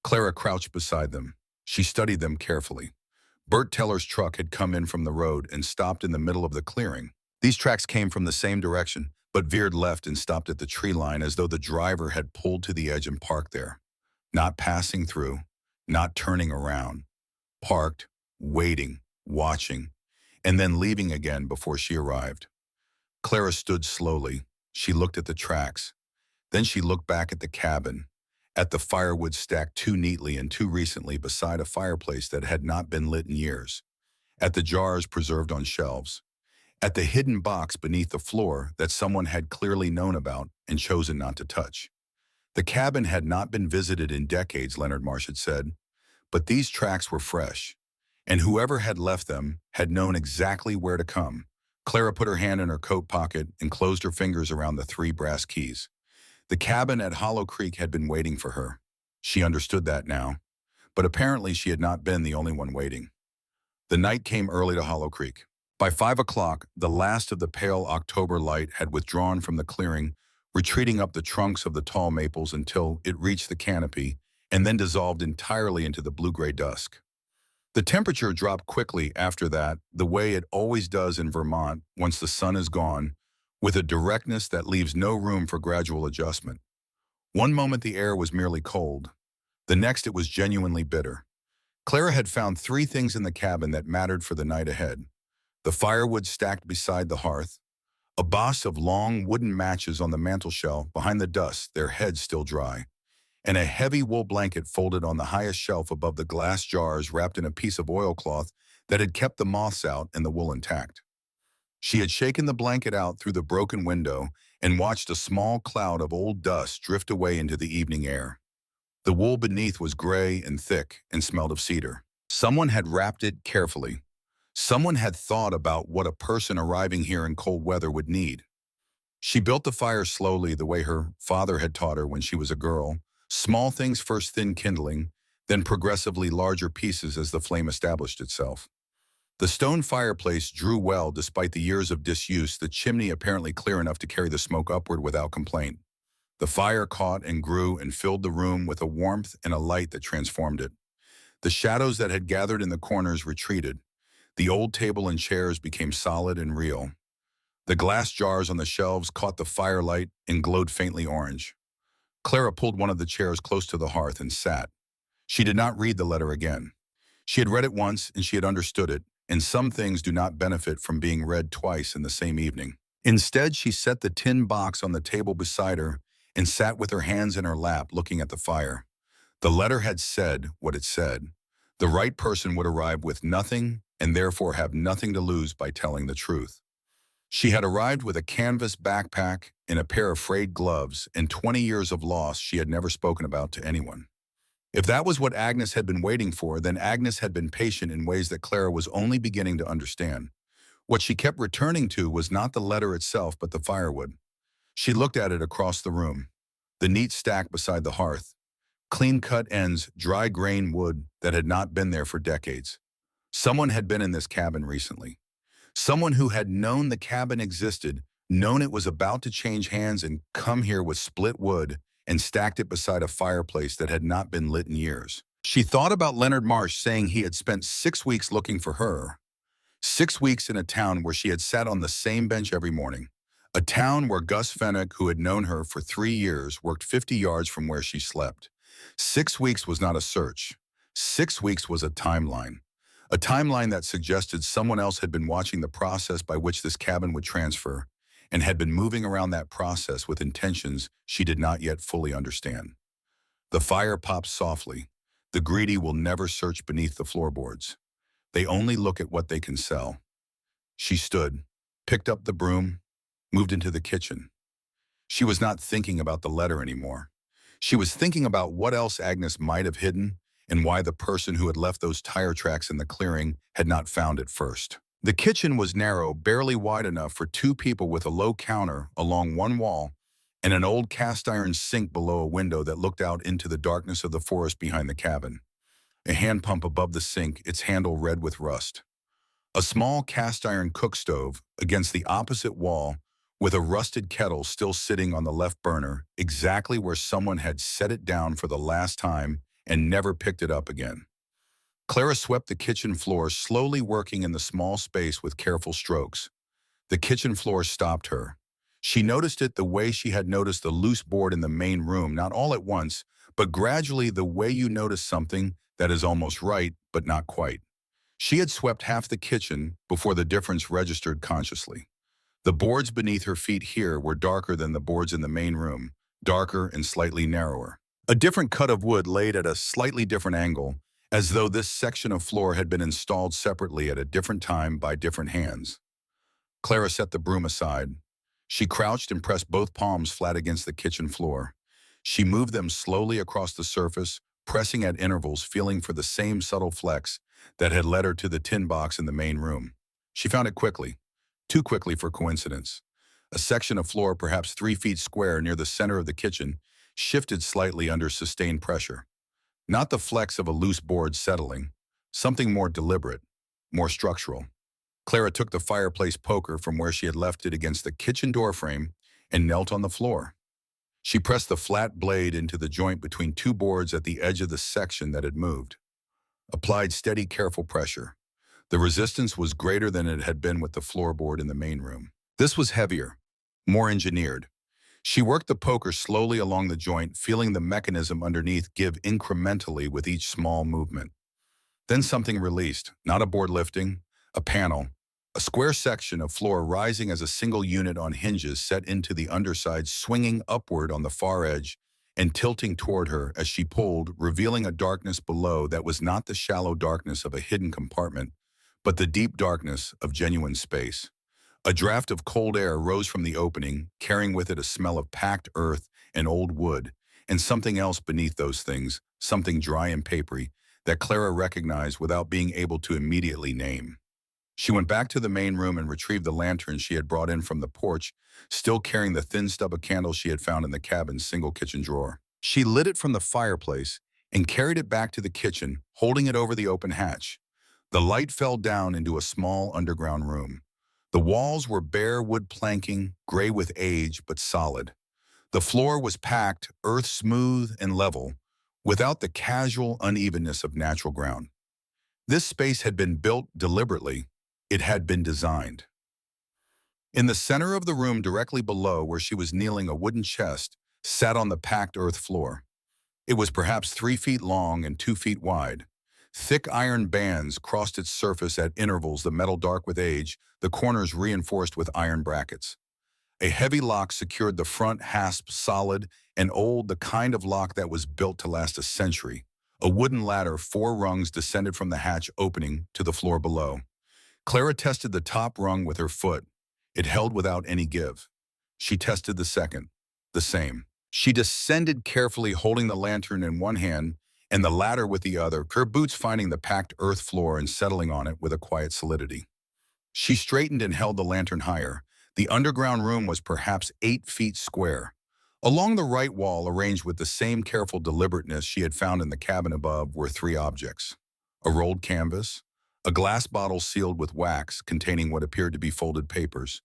Clara crouched beside them. She studied them carefully. Bert Teller's truck had come in from the road and stopped in the middle of the clearing. These tracks came from the same direction, but veered left and stopped at the tree line as though the driver had pulled to the edge and parked there. Not passing through, not turning around, parked, waiting, watching, and then leaving again before she arrived. Clara stood slowly. She looked at the tracks. Then she looked back at the cabin, at the firewood stacked too neatly and too recently beside a fireplace that had not been lit in years, at the jars preserved on shelves, at the hidden box beneath the floor that someone had clearly known about and chosen not to touch. The cabin had not been visited in decades, Leonard Marsh had said, but these tracks were fresh, and whoever had left them had known exactly where to come. Clara put her hand in her coat pocket and closed her fingers around the 3 brass keys. The cabin at Hollow Creek had been waiting for her. She understood that now, but apparently she had not been the only one waiting. The night came early to Hollow Creek. By 5 o'clock, the last of the pale October light had withdrawn from the clearing, retreating up the trunks of the tall maples until it reached the canopy and then dissolved entirely into the blue-gray dusk. The temperature dropped quickly after that, the way it always does in Vermont once the sun is gone, with a directness that leaves no room for gradual adjustment. One moment the air was merely cold. The next it was genuinely bitter. Clara had found 3 things in the cabin that mattered for the night ahead. The firewood stacked beside the hearth, a box of long wooden matches on the mantel shelf behind the dust, their heads still dry, and a heavy wool blanket folded on the highest shelf above the glass jars wrapped in a piece of oilcloth that had kept the moths out and the wool intact. She had shaken the blanket out through the broken window and watched a small cloud of old dust drift away into the evening air. The wool beneath was gray and thick and smelled of cedar. Someone had wrapped it carefully. Someone had thought about what a person arriving here in cold weather would need. She built the fire slowly the way her father had taught her when she was a girl. Small things first, thin kindling, then progressively larger pieces as the flame established itself. The stone fireplace drew well despite the years of disuse, the chimney apparently clear enough to carry the smoke upward without complaint. The fire caught and grew and filled the room with a warmth and a light that transformed it. The shadows that had gathered in the corners retreated. The old table and chairs became solid and real. The glass jars on the shelves caught the firelight and glowed faintly orange. Clara pulled one of the chairs close to the hearth and sat. She did not read the letter again. She had read it once and she had understood it, and some things do not benefit from being read twice in the same evening. Instead, she set the tin box on the table beside her and sat with her hands in her lap looking at the fire. The letter had said what it said. The right person would arrive with nothing and therefore have nothing to lose by telling the truth. She had arrived with a canvas backpack and a pair of frayed gloves and 20 years of loss she had never spoken about to anyone. If that was what Agnes had been waiting for, then Agnes had been patient in ways that Clara was only beginning to understand. What she kept returning to was not the letter itself, but the firewood. She looked at it across the room, the neat stack beside the hearth, clean-cut ends, dry grain wood that had not been there for decades. Someone had been in this cabin recently. Someone who had known the cabin existed, known it was about to change hands and come here with split wood and stacked it beside a fireplace that had not been lit in years. She thought about Leonard Marsh saying he had spent 6 weeks looking for her. 6 weeks in a town where she had sat on the same bench every morning. A town where Gus Fenwick, who had known her for 3 years, worked 50 yards from where she slept. 6 weeks was not a search. 6 weeks was a timeline. A timeline that suggested someone else had been watching the process by which this cabin would transfer and had been moving around that process with intentions she did not yet fully understand. The fire popped softly. The greedy will never search beneath the floorboards. They only look at what they can sell. She stood, picked up the broom, moved into the kitchen. She was not thinking about the letter anymore. She was thinking about what else Agnes might have hidden and why the person who had left those tire tracks in the clearing had not found it first. The kitchen was narrow, barely wide enough for 2 people, with a low counter along one wall and an old cast-iron sink below a window that looked out into the darkness of the forest behind the cabin. A hand pump above the sink, its handle red with rust. A small cast-iron cook stove against the opposite wall with a rusted kettle still sitting on the left burner, exactly where someone had set it down for the last time and never picked it up again. Clara swept the kitchen floor, slowly working in the small space with careful strokes. The kitchen floor stopped her. She noticed it the way she had noticed the loose board in the main room, not all at once, but gradually the way you notice something that is almost right, but not quite. She had swept half the kitchen before the difference registered consciously. The boards beneath her feet here were darker than the boards in the main room, darker and slightly narrower. A different cut of wood laid at a slightly different angle, as though this section of floor had been installed separately at a different time by different hands. Clara set the broom aside. She crouched and pressed both palms flat against the kitchen floor. She moved them slowly across the surface, pressing at intervals, feeling for the same subtle flex that had led her to the tin box in the main room. She found it quickly, too quickly for coincidence. A section of floor, perhaps 3 feet square near the center of the kitchen, shifted slightly under sustained pressure. Not the flex of a loose board settling, something more deliberate, more structural. Clara took the fireplace poker from where she had left it against the kitchen doorframe and knelt on the floor. She pressed the flat blade into the joint between two boards at the edge of the section that had moved. Applied steady, careful pressure. The resistance was greater than it had been with the floorboard in the main room. This was heavier, more engineered. She worked the poker slowly along the joint, feeling the mechanism underneath give incrementally with each small movement. Then something released, not a board lifting, a panel, a square section of floor rising as a single unit on hinges set into the underside, swinging upward on the far edge and tilting toward her as she pulled, revealing a darkness below that was not the shallow darkness of a hidden compartment, but the deep darkness of genuine space. A draft of cold air rose from the opening, carrying with it a smell of packed earth and old wood, and something else beneath those things, something dry and papery, that Clara recognized without being able to immediately name. She went back to the main room and retrieved the lantern she had brought in from the porch, still carrying the thin stub of candle she had found in the cabin's single kitchen drawer. She lit it from the fireplace and carried it back to the kitchen, holding it over the open hatch. The light fell down into a small underground room. The walls were bare wood planking, gray with age, but solid. The floor was packed, earth smooth and level, without the casual unevenness of natural ground. This space had been built deliberately. It had been designed. In the center of the room, directly below where she was kneeling, a wooden chest sat on the packed earth floor. It was perhaps 3 feet long and 2 feet wide. Thick iron bands crossed its surface at intervals, the metal dark with age, the corners reinforced with iron brackets. A heavy lock secured the front hasp, solid and old, the kind of lock that was built to last a century. A wooden ladder, 4 rungs, descended from the hatch opening to the floor below. Clara tested the top rung with her foot. It held without any give. She tested the second. The same. She descended carefully, holding the lantern in one hand and the ladder with the other, her boots finding the packed earth floor and settling on it with a quiet solidity. She straightened and held the lantern higher. The underground room was perhaps 8 feet square. Along the right wall, arranged with the same careful deliberateness she had found in the cabin above, were 3 objects. A rolled canvas, a glass bottle sealed with wax containing what appeared to be folded papers,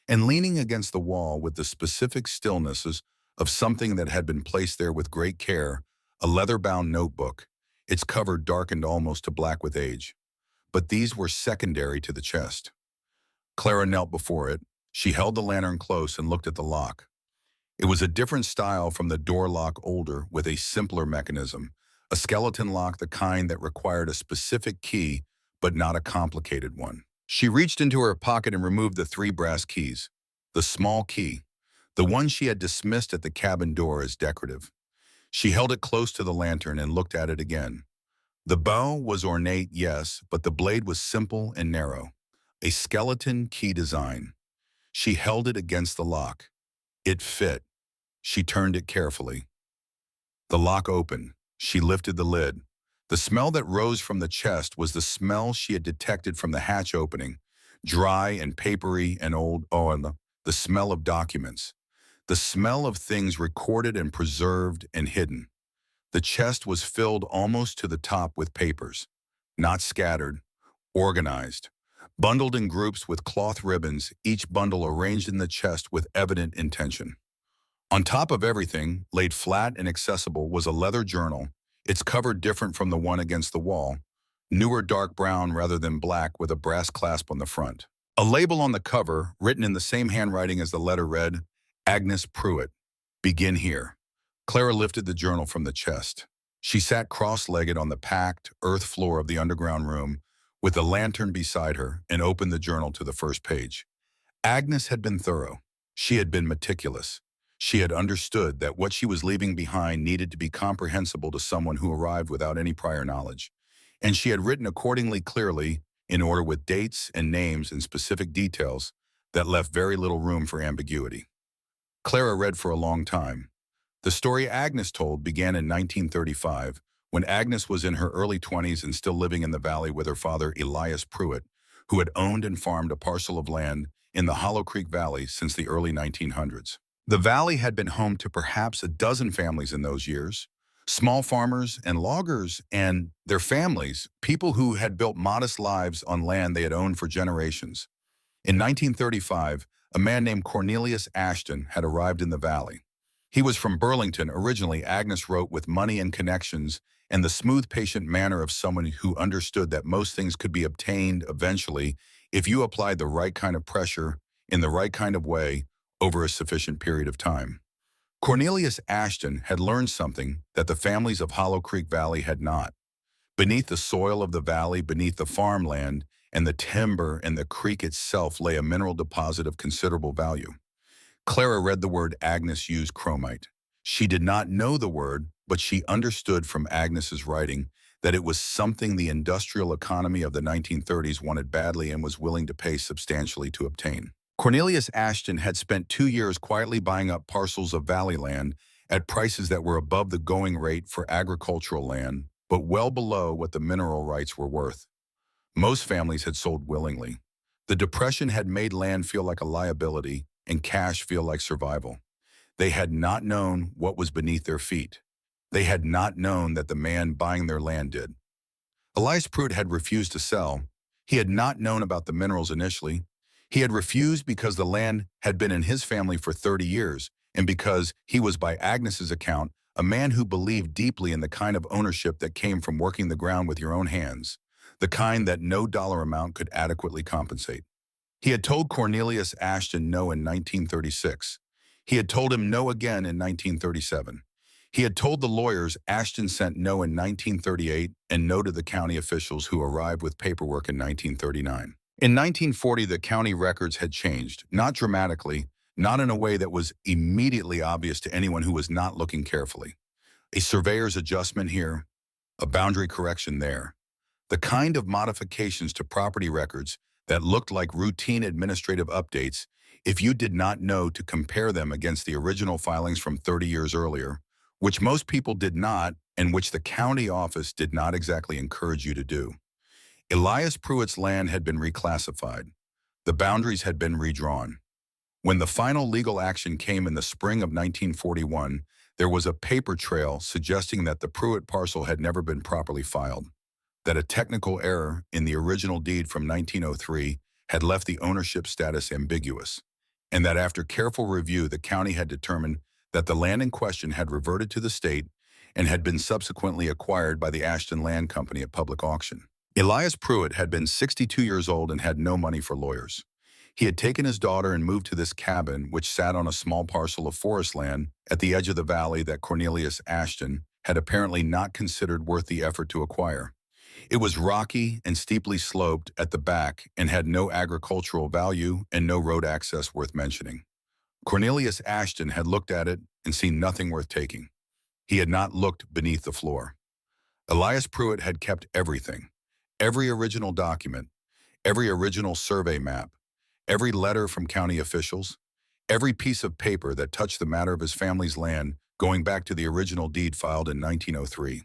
and leaning against the wall with the specific stillnesses of something that had been placed there with great care, a leather-bound notebook, its cover darkened almost to black with age. But these were secondary to the chest. Clara knelt before it. She held the lantern close and looked at the lock. It was a different style from the door lock, older, with a simpler mechanism, a skeleton lock, the kind that required a specific key, but not a complicated one. She reached into her pocket and removed the 3 brass keys. The small key, the one she had dismissed at the cabin door as decorative. She held it close to the lantern and looked at it again. The bow was ornate, yes, but the blade was simple and narrow. A skeleton key design. She held it against the lock. It fit. She turned it carefully. The lock opened. She lifted the lid. The smell that rose from the chest was the smell she had detected from the hatch opening, dry and papery and old, and the smell of documents, the smell of things recorded and preserved and hidden. The chest was filled almost to the top with papers, not scattered, organized, bundled in groups with cloth ribbons, each bundle arranged in the chest with evident intention. On top of everything, laid flat and accessible, was a leather journal, its cover different from the one against the wall, newer dark brown rather than black with a brass clasp on the front. A label on the cover, written in the same handwriting as the letter, read, "Agnes Pruitt, begin here." Clara lifted the journal from the chest. She sat cross-legged on the packed earth floor of the underground room with the lantern beside her and opened the journal to the first page. Agnes had been thorough. She had been meticulous. She had understood that what she was leaving behind needed to be comprehensible to someone who arrived without any prior knowledge. And she had written accordingly clearly, in order with dates and names and specific details that left very little room for ambiguity. Clara read for a long time. The story Agnes told began in 1935, when Agnes was in her early 20s and still living in the valley with her father, Elias Pruitt, who had owned and farmed a parcel of land in the Hollow Creek Valley since the early 1900s. The valley had been home to perhaps a dozen families in those years, small farmers and loggers and their families, people who had built modest lives on land they had owned for generations. In 1935, a man named Cornelius Ashton had arrived in the valley. He was from Burlington originally, Agnes wrote, with money and connections and the smooth, patient manner of someone who understood that most things could be obtained eventually if you applied the right kind of pressure in the right kind of way over a sufficient period of time. Cornelius Ashton had learned something that the families of Hollow Creek Valley had not. Beneath the soil of the valley, beneath the farmland and the timber and the creek itself lay a mineral deposit of considerable value. Clara read the word Agnes used, chromite. She did not know the word, but she understood from Agnes's writing that it was something the industrial economy of the 1930s wanted badly and was willing to pay substantially to obtain. Cornelius Ashton had spent 2 years quietly buying up parcels of valley land at prices that were above the going rate for agricultural land, but well below what the mineral rights were worth. Most families had sold willingly. The Depression had made land feel like a liability and cash feel like survival. They had not known what was beneath their feet. They had not known that the man buying their land did. Elias Pruitt had refused to sell. He had not known about the minerals initially. He had refused because the land had been in his family for 30 years, and because he was, by Agnes's account, a man who believed deeply in the kind of ownership that came from working the ground with your own hands, the kind that no dollar amount could adequately compensate. He had told Cornelius Ashton no in 1936. He had told him no again in 1937. He had told the lawyers Ashton sent no in 1938 and no to the county officials who arrived with paperwork in 1939. In 1940, the county records had changed, not dramatically, not in a way that was immediately obvious to anyone who was not looking carefully. A surveyor's adjustment here, a boundary correction there. The kind of modifications to property records that looked like routine administrative updates if you did not know to compare them against the original filings from 30 years earlier, which most people did not and which the county office did not exactly encourage you to do. Elias Pruitt's land had been reclassified. The boundaries had been redrawn. When the final legal action came in the spring of 1941, there was a paper trail suggesting that the Pruitt parcel had never been properly filed, that a technical error in the original deed from 1903 had left the ownership status ambiguous, and that after careful review the county had determined that the land in question had reverted to the state and had been subsequently acquired by the Ashton Land Company at public auction. Elias Pruitt had been 62 years old and had no money for lawyers. He had taken his daughter and moved to this cabin, which sat on a small parcel of forest land at the edge of the valley that Cornelius Ashton had apparently not considered worth the effort to acquire. It was rocky and steeply sloped at the back and had no agricultural value and no road access worth mentioning. Cornelius Ashton had looked at it and seen nothing worth taking. He had not looked beneath the floor. Elias Pruitt had kept everything, every original document, every original survey map, every letter from county officials, every piece of paper that touched the matter of his family's land going back to the original deed filed in 1903.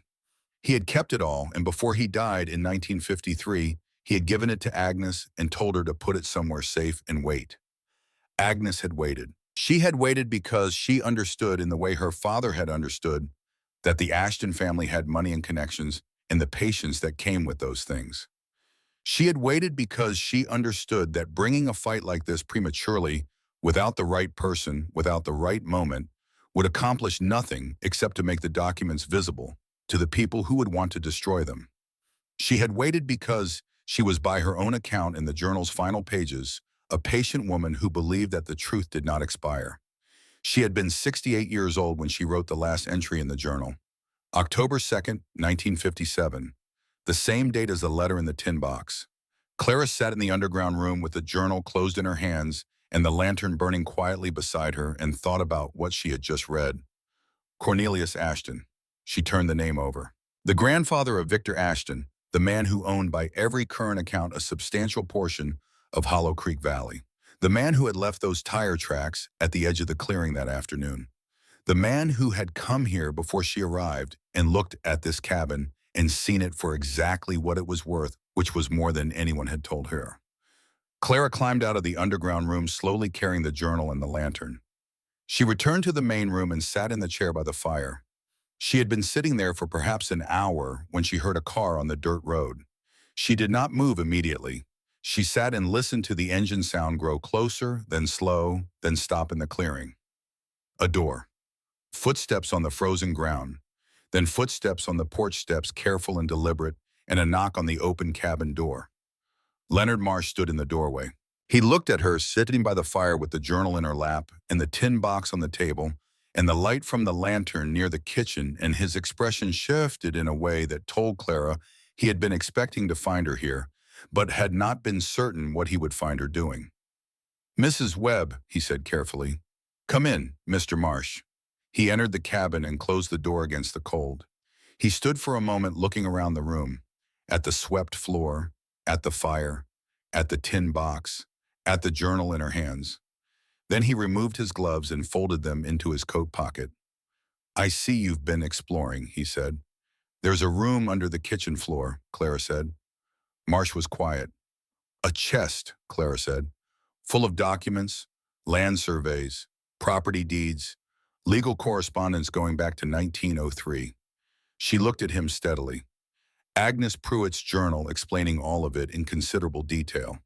He had kept it all, and before he died in 1953, he had given it to Agnes and told her to put it somewhere safe and wait. Agnes had waited. She had waited because she understood, in the way her father had understood, that the Ashton family had money and connections and the patience that came with those things. She had waited because she understood that bringing a fight like this prematurely, without the right person, without the right moment, would accomplish nothing except to make the documents visible to the people who would want to destroy them. She had waited because she was, by her own account in the journal's final pages, a patient woman who believed that the truth did not expire. She had been 68 years old when she wrote the last entry in the journal. October 2nd, 1957, the same date as the letter in the tin box. Clara sat in the underground room with the journal closed in her hands and the lantern burning quietly beside her and thought about what she had just read. Cornelius Ashton. She turned the name over. The grandfather of Victor Ashton, the man who owned by every current account a substantial portion of Hollow Creek Valley. The man who had left those tire tracks at the edge of the clearing that afternoon. The man who had come here before she arrived and looked at this cabin and seen it for exactly what it was worth, which was more than anyone had told her. Clara climbed out of the underground room, slowly carrying the journal and the lantern. She returned to the main room and sat in the chair by the fire. She had been sitting there for perhaps an hour when she heard a car on the dirt road. She did not move immediately. She sat and listened to the engine sound grow closer, then slow, then stop in the clearing. A door. Footsteps on the frozen ground. Then footsteps on the porch steps, careful and deliberate, and a knock on the open cabin door. Leonard Marsh stood in the doorway. He looked at her sitting by the fire with the journal in her lap and the tin box on the table and the light from the lantern near the kitchen, and his expression shifted in a way that told Clara he had been expecting to find her here, but had not been certain what he would find her doing. "Mrs. Webb," he said carefully. "Come in, Mr. Marsh." He entered the cabin and closed the door against the cold. He stood for a moment looking around the room, at the swept floor, at the fire, at the tin box, at the journal in her hands. Then he removed his gloves and folded them into his coat pocket. "I see you've been exploring," he said. "There's a room under the kitchen floor," Clara said. Marsh was quiet. "A chest," Clara said, "full of documents, land surveys, property deeds, legal correspondence going back to 1903. She looked at him steadily. Agnes Pruitt's journal explaining all of it in considerable detail.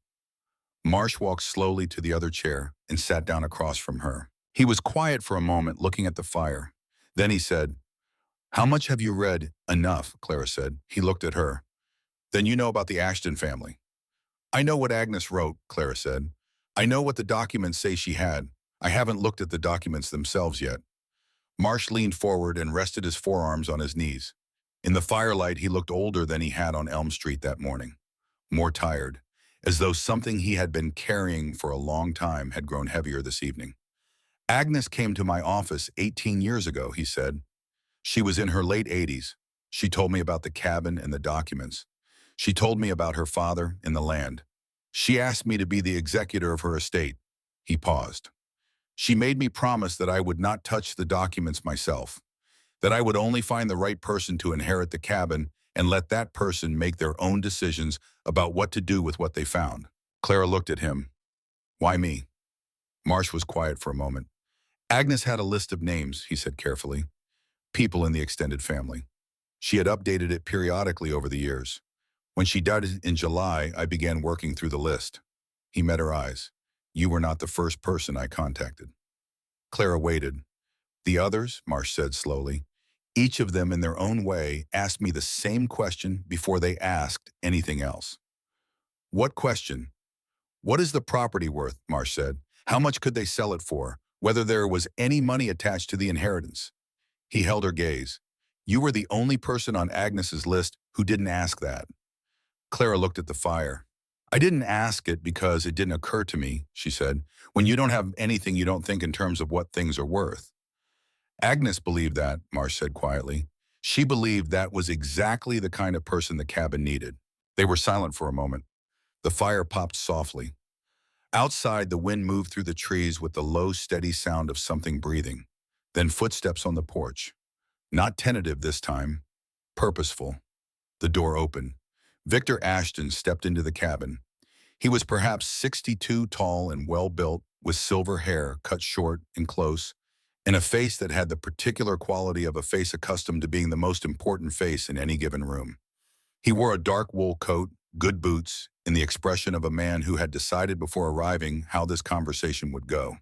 Marsh walked slowly to the other chair and sat down across from her. He was quiet for a moment, looking at the fire. Then he said, "How much have you read?" "Enough," Clara said. He looked at her. "Then you know about the Ashton family." "I know what Agnes wrote," Clara said. "I know what the documents say she had. I haven't looked at the documents themselves yet." Marsh leaned forward and rested his forearms on his knees. In the firelight, he looked older than he had on Elm Street that morning. More tired, as though something he had been carrying for a long time had grown heavier this evening. "Agnes came to my office 18 years ago," he said. "She was in her late 80s. She told me about the cabin and the documents. She told me about her father and the land. She asked me to be the executor of her estate." He paused. "She made me promise that I would not touch the documents myself, that I would only find the right person to inherit the cabin and let that person make their own decisions about what to do with what they found." Clara looked at him. "Why me?" Marsh was quiet for a moment. "Agnes had a list of names," he said carefully. "People in the extended family. She had updated it periodically over the years. When she died in July, I began working through the list." He met her eyes. "You were not the first person I contacted." Clara waited. "The others," Marsh said slowly, "each of them in their own way asked me the same question before they asked anything else." "What question?" "What is the property worth?" Marsh said. "How much could they sell it for? Whether there was any money attached to the inheritance?" He held her gaze. "You were the only person on Agnes's list who didn't ask that." Clara looked at the fire. "I didn't ask it because it didn't occur to me," she said. "When you don't have anything, you don't think in terms of what things are worth." "Agnes believed that," Marsh said quietly. "She believed that was exactly the kind of person the cabin needed." They were silent for a moment. The fire popped softly. Outside, the wind moved through the trees with the low, steady sound of something breathing. Then footsteps on the porch. Not tentative this time. Purposeful. The door opened. Victor Ashton stepped into the cabin. He was perhaps 62, tall and well-built, with silver hair cut short and close, and a face that had the particular quality of a face accustomed to being the most important face in any given room. He wore a dark wool coat, good boots, and the expression of a man who had decided before arriving how this conversation would go.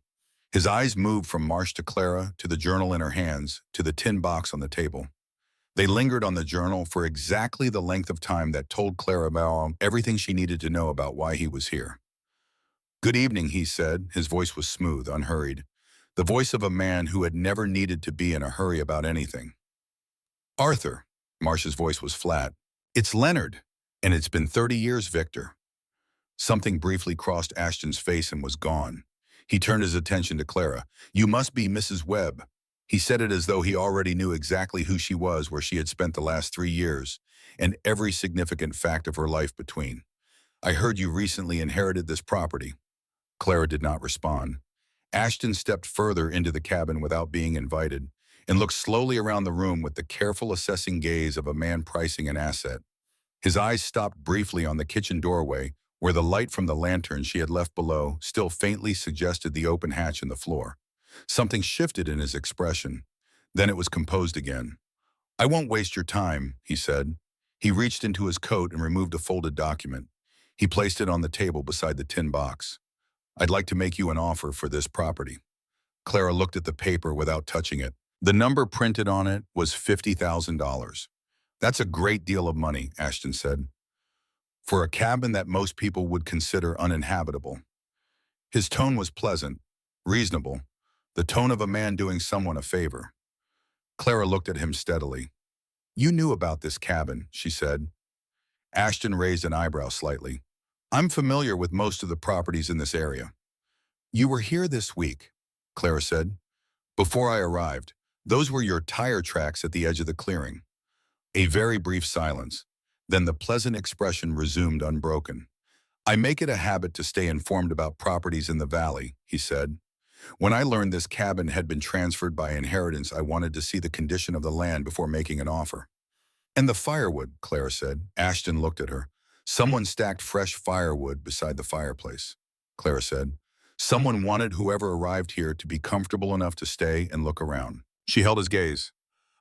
His eyes moved from Marsh to Clara, to the journal in her hands, to the tin box on the table. They lingered on the journal for exactly the length of time that told Clara about everything she needed to know about why he was here. "Good evening," he said. His voice was smooth, unhurried. the voice of a man who had never needed to be in a hurry about anything. Arthur, Marsh's voice was flat. It's Leonard, and it's been 30 years, Victor. Something briefly crossed Ashton's face and was gone. He turned his attention to Clara. You must be Mrs. Webb. He said it as though he already knew exactly who she was, where she had spent the last 3 years, and every significant fact of her life between. I heard you recently inherited this property. Clara did not respond. Ashton stepped further into the cabin without being invited and looked slowly around the room with the careful assessing gaze of a man pricing an asset. His eyes stopped briefly on the kitchen doorway, where the light from the lantern she had left below still faintly suggested the open hatch in the floor. Something shifted in his expression. Then it was composed again. I won't waste your time, he said. He reached into his coat and removed a folded document. He placed it on the table beside the tin box. I'd like to make you an offer for this property. Clara looked at the paper without touching it. The number printed on it was $50,000. That's a great deal of money, Ashton said, for a cabin that most people would consider uninhabitable. His tone was pleasant, reasonable, the tone of a man doing someone a favor. Clara looked at him steadily. You knew about this cabin, she said. Ashton raised an eyebrow slightly. I'm familiar with most of the properties in this area. You were here this week, Clara said. Before I arrived, those were your tire tracks at the edge of the clearing. A very brief silence. Then the pleasant expression resumed unbroken. I make it a habit to stay informed about properties in the valley, he said. When I learned this cabin had been transferred by inheritance, I wanted to see the condition of the land before making an offer. And the firewood, Clara said. Ashton looked at her. Someone stacked fresh firewood beside the fireplace, Clara said. Someone wanted whoever arrived here to be comfortable enough to stay and look around. She held his gaze.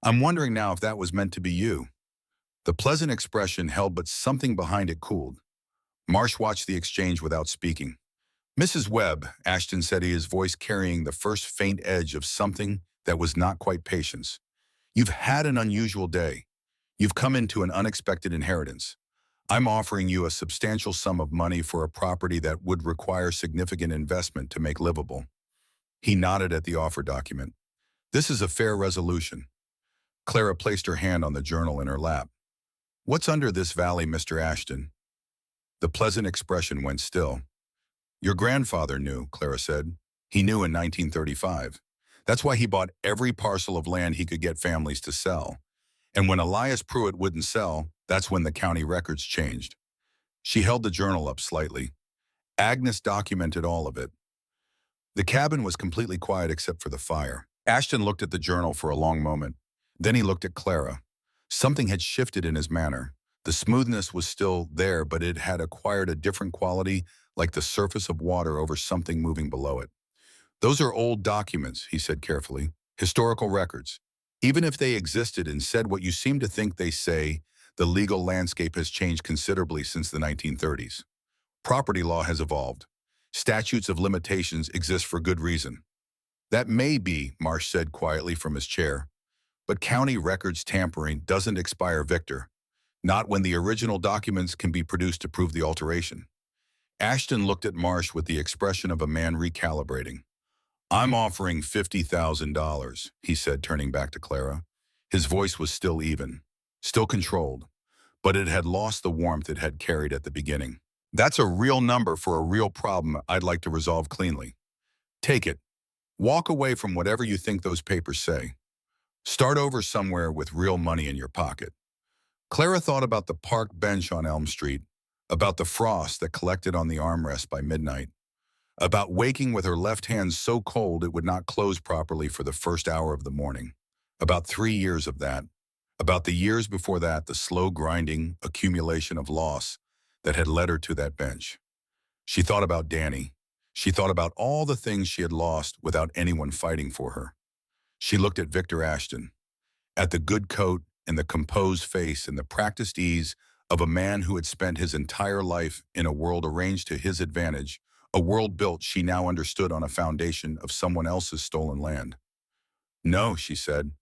I'm wondering now if that was meant to be you. The pleasant expression held, but something behind it cooled. Marsh watched the exchange without speaking. Mrs. Webb, Ashton said, his voice carrying the first faint edge of something that was not quite patience. You've had an unusual day. You've come into an unexpected inheritance. I'm offering you a substantial sum of money for a property that would require significant investment to make livable. He nodded at the offer document. This is a fair resolution. Clara placed her hand on the journal in her lap. What's under this valley, Mr. Ashton? The pleasant expression went still. Your grandfather knew, Clara said. He knew in 1935. That's why he bought every parcel of land he could get families to sell. And when Elias Pruitt wouldn't sell, that's when the county records changed. She held the journal up slightly. Agnes documented all of it. The cabin was completely quiet except for the fire. Ashton looked at the journal for a long moment. Then he looked at Clara. Something had shifted in his manner. The smoothness was still there, but it had acquired a different quality, like the surface of water over something moving below it. Those are old documents, he said carefully. Historical records. Even if they existed and said what you seem to think they say, the legal landscape has changed considerably since the 1930s. Property law has evolved. Statutes of limitations exist for good reason. That may be, Marsh said quietly from his chair. But county records tampering doesn't expire, Victor. Not when the original documents can be produced to prove the alteration. Ashton looked at Marsh with the expression of a man recalibrating. I'm offering $50,000, he said, turning back to Clara. His voice was still even, still controlled, but it had lost the warmth it had carried at the beginning. That's a real number for a real problem I'd like to resolve cleanly. Take it. Walk away from whatever you think those papers say. Start over somewhere with real money in your pocket. Clara thought about the park bench on Elm Street, about the frost that collected on the armrest by midnight, about waking with her left hand so cold it would not close properly for the first hour of the morning, about 3 years of that, about the years before that, the slow grinding accumulation of loss that had led her to that bench. She thought about Danny. She thought about all the things she had lost without anyone fighting for her. She looked at Victor Ashton, at the good coat and the composed face and the practiced ease of a man who had spent his entire life in a world arranged to his advantage, a world built, she now understood, on a foundation of someone else's stolen land. No, she said.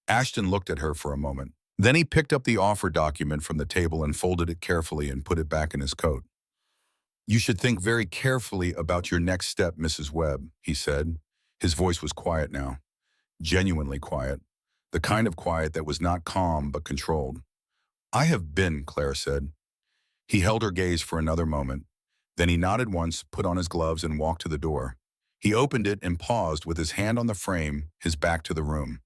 Ashton looked at her for a moment. Then he picked up the offer document from the table and folded it carefully and put it back in his coat. You should think very carefully about your next step, Mrs. Webb, he said. His voice was quiet now, genuinely quiet, the kind of quiet that was not calm but controlled. "I have been," Clara said. He held her gaze for another moment. Then he nodded once, put on his gloves, and walked to the door. He opened it and paused with his hand on the frame, his back to the room.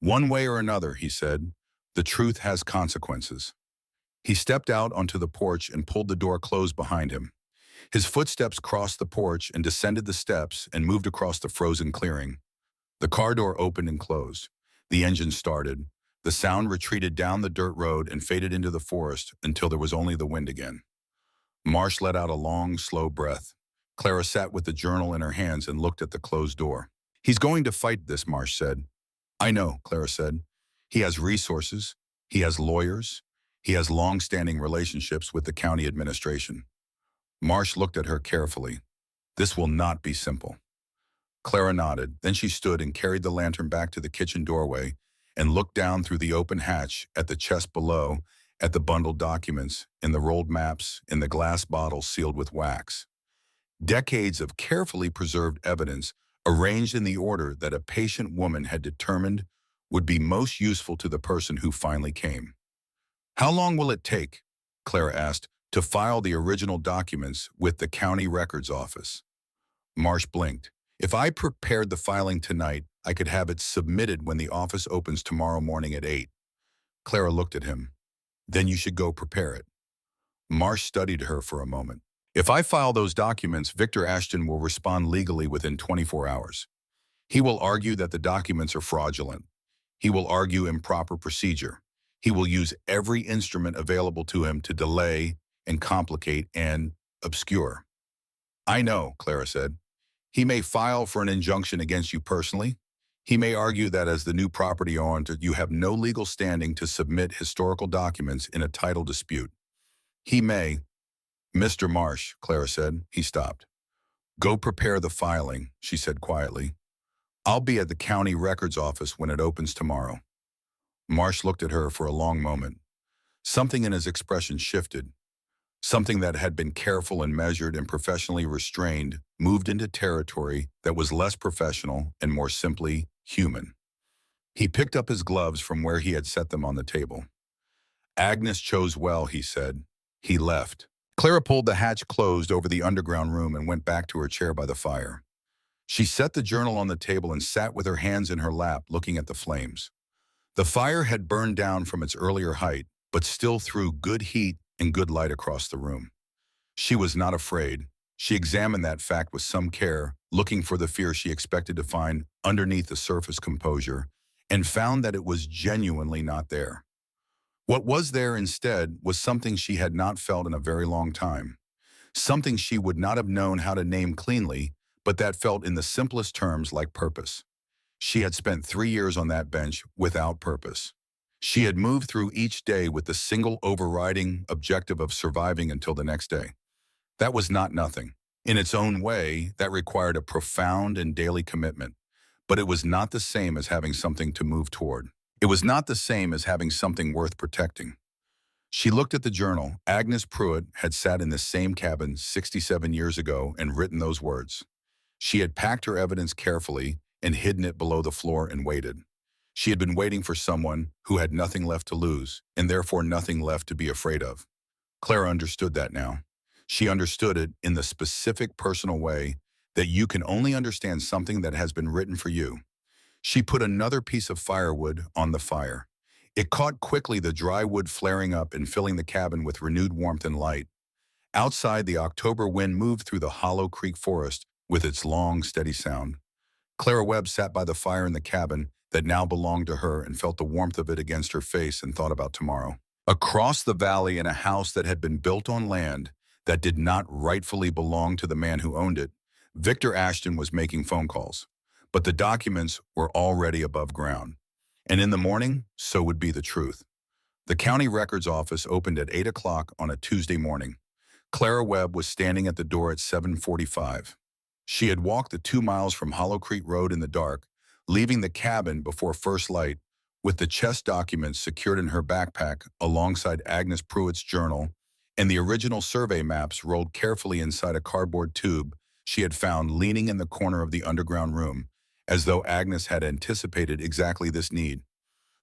"One way or another," he said, "the truth has consequences." He stepped out onto the porch and pulled the door closed behind him. His footsteps crossed the porch and descended the steps and moved across the frozen clearing. The car door opened and closed. The engine started. The sound retreated down the dirt road and faded into the forest until there was only the wind again. Marsh let out a long, slow breath. Clara sat with the journal in her hands and looked at the closed door. "He's going to fight this," Marsh said. "I know," Clara said. "He has resources. He has lawyers. He has long-standing relationships with the county administration." Marsh looked at her carefully. "This will not be simple." Clara nodded. Then she stood and carried the lantern back to the kitchen doorway and looked down through the open hatch at the chest below, at the bundled documents, in the rolled maps, in the glass bottles sealed with wax. Decades of carefully preserved evidence arranged in the order that a patient woman had determined would be most useful to the person who finally came. "How long will it take," Clara asked, "to file the original documents with the county records office?" Marsh blinked. "If I prepared the filing tonight, I could have it submitted when the office opens tomorrow morning at 8. Clara looked at him. "Then you should go prepare it." Marsh studied her for a moment. "If I file those documents, Victor Ashton will respond legally within 24 hours. He will argue that the documents are fraudulent. He will argue improper procedure. He will use every instrument available to him to delay and complicate and obscure." "I know," Clara said. "He may file for an injunction against you personally. He may argue that as the new property owner, you have no legal standing to submit historical documents in a title dispute. He may—" "Mr. Marsh," Clara said. He stopped. "Go prepare the filing," she said quietly. "I'll be at the county records office when it opens tomorrow." Marsh looked at her for a long moment. Something in his expression shifted. Something that had been careful and measured and professionally restrained moved into territory that was less professional and more simply human. He picked up his gloves from where he had set them on the table. "Agnes chose well," he said. He left. Clara pulled the hatch closed over the underground room and went back to her chair by the fire. She set the journal on the table and sat with her hands in her lap, looking at the flames. The fire had burned down from its earlier height, but still threw good heat and good light across the room. She was not afraid. She examined that fact with some care, looking for the fear she expected to find underneath the surface composure, and found that it was genuinely not there. What was there instead was something she had not felt in a very long time, something she would not have known how to name cleanly, but that felt in the simplest terms like purpose. She had spent 3 years on that bench without purpose. She had moved through each day with the single overriding objective of surviving until the next day. That was not nothing. In its own way, that required a profound and daily commitment, but it was not the same as having something to move toward. It was not the same as having something worth protecting. She looked at the journal. Agnes Pruitt had sat in this same cabin 67 years ago and written those words. She had packed her evidence carefully and hidden it below the floor and waited. She had been waiting for someone who had nothing left to lose and therefore nothing left to be afraid of. Clara understood that now. She understood it in the specific personal way that you can only understand something that has been written for you. She put another piece of firewood on the fire. It caught quickly, the dry wood flaring up and filling the cabin with renewed warmth and light. Outside, the October wind moved through the Hollow Creek forest with its long, steady sound. Clara Webb sat by the fire in the cabin that now belonged to her and felt the warmth of it against her face and thought about tomorrow. Across the valley, in a house that had been built on land that did not rightfully belong to the man who owned it, Victor Ashton was making phone calls. But the documents were already above ground. And in the morning, so would be the truth. The county records office opened at 8 o'clock on a Tuesday morning. Clara Webb was standing at the door at 7:45. She had walked the 2 miles from Hollow Creek Road in the dark, leaving the cabin before first light, with the chest documents secured in her backpack alongside Agnes Pruitt's journal and the original survey maps rolled carefully inside a cardboard tube she had found leaning in the corner of the underground room, as though Agnes had anticipated exactly this need.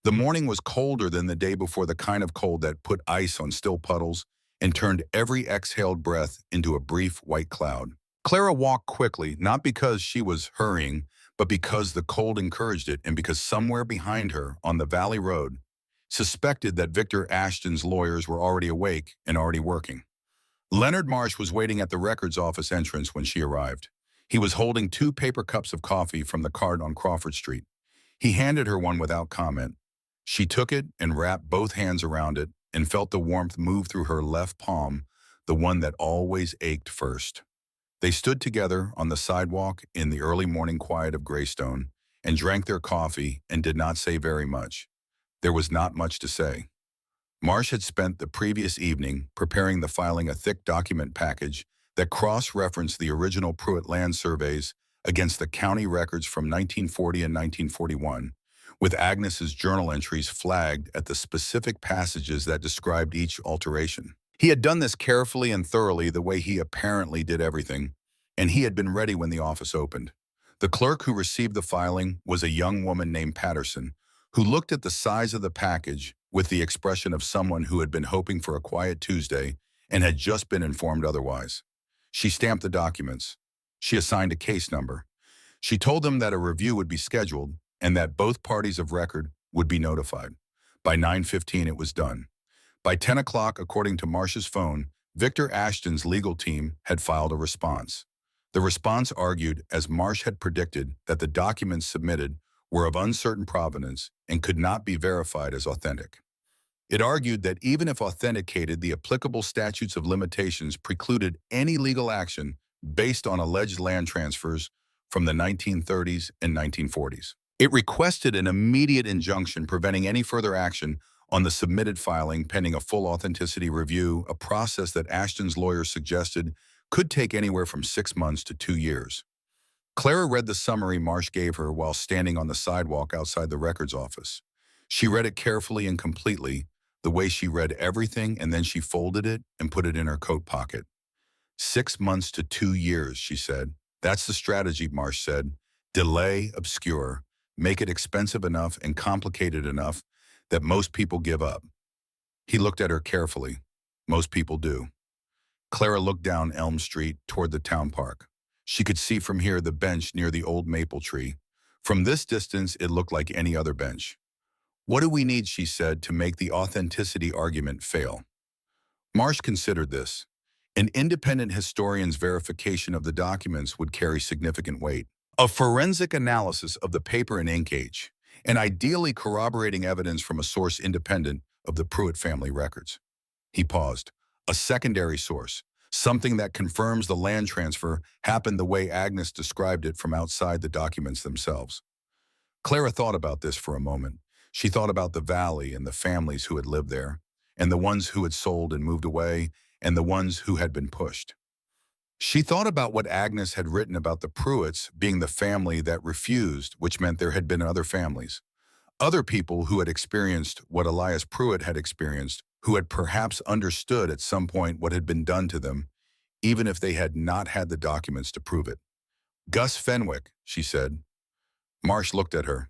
The morning was colder than the day before, the kind of cold that put ice on still puddles and turned every exhaled breath into a brief white cloud. Clara walked quickly, not because she was hurrying, but because the cold encouraged it and because somewhere behind her on the valley road suspected that Victor Ashton's lawyers were already awake and already working. Leonard Marsh was waiting at the records office entrance when she arrived. He was holding 2 paper cups of coffee from the cart on Crawford Street. He handed her one without comment. She took it and wrapped both hands around it and felt the warmth move through her left palm, the one that always ached first. They stood together on the sidewalk in the early morning quiet of Greystone and drank their coffee and did not say very much. There was not much to say. Marsh had spent the previous evening preparing the filing a thick document package that cross-referenced the original Pruitt land surveys against the county records from 1940 and 1941, with Agnes's journal entries flagged at the specific passages that described each alteration. He had done this carefully and thoroughly, the way he apparently did everything, and he had been ready when the office opened. The clerk who received the filing was a young woman named Patterson, who looked at the size of the package with the expression of someone who had been hoping for a quiet Tuesday and had just been informed otherwise. She stamped the documents. She assigned a case number. She told them that a review would be scheduled and that both parties of record would be notified. By 9:15 it was done. By 10 o'clock, according to Marsh's phone, Victor Ashton's legal team had filed a response. The response argued, as Marsh had predicted, that the documents submitted were of uncertain provenance and could not be verified as authentic. It argued that even if authenticated, the applicable statutes of limitations precluded any legal action based on alleged land transfers from the 1930s and 1940s. It requested an immediate injunction preventing any further action on the submitted filing pending a full authenticity review, a process that Ashton's lawyers suggested could take anywhere from 6 months to 2 years. Clara read the summary Marsh gave her while standing on the sidewalk outside the records office. She read it carefully and completely, the way she read everything, and then she folded it and put it in her coat pocket. 6 months to 2 years, she said. That's the strategy, Marsh said. Delay, obscure, make it expensive enough and complicated enough that most people give up. He looked at her carefully. Most people do. Clara looked down Elm Street toward the town park. She could see from here the bench near the old maple tree. From this distance, it looked like any other bench. What do we need, she said, to make the authenticity argument fail? Marsh considered this. An independent historian's verification of the documents would carry significant weight. A forensic analysis of the paper and ink age, and ideally corroborating evidence from a source independent of the Pruitt family records. He paused. A secondary source, something that confirms the land transfer happened the way Agnes described it from outside the documents themselves. Clara thought about this for a moment. She thought about the valley and the families who had lived there, and the ones who had sold and moved away, and the ones who had been pushed. She thought about what Agnes had written about the Pruitts being the family that refused, which meant there had been other families. Other people who had experienced what Elias Pruitt had experienced, who had perhaps understood at some point what had been done to them, even if they had not had the documents to prove it. Gus Fenwick, she said. Marsh looked at her.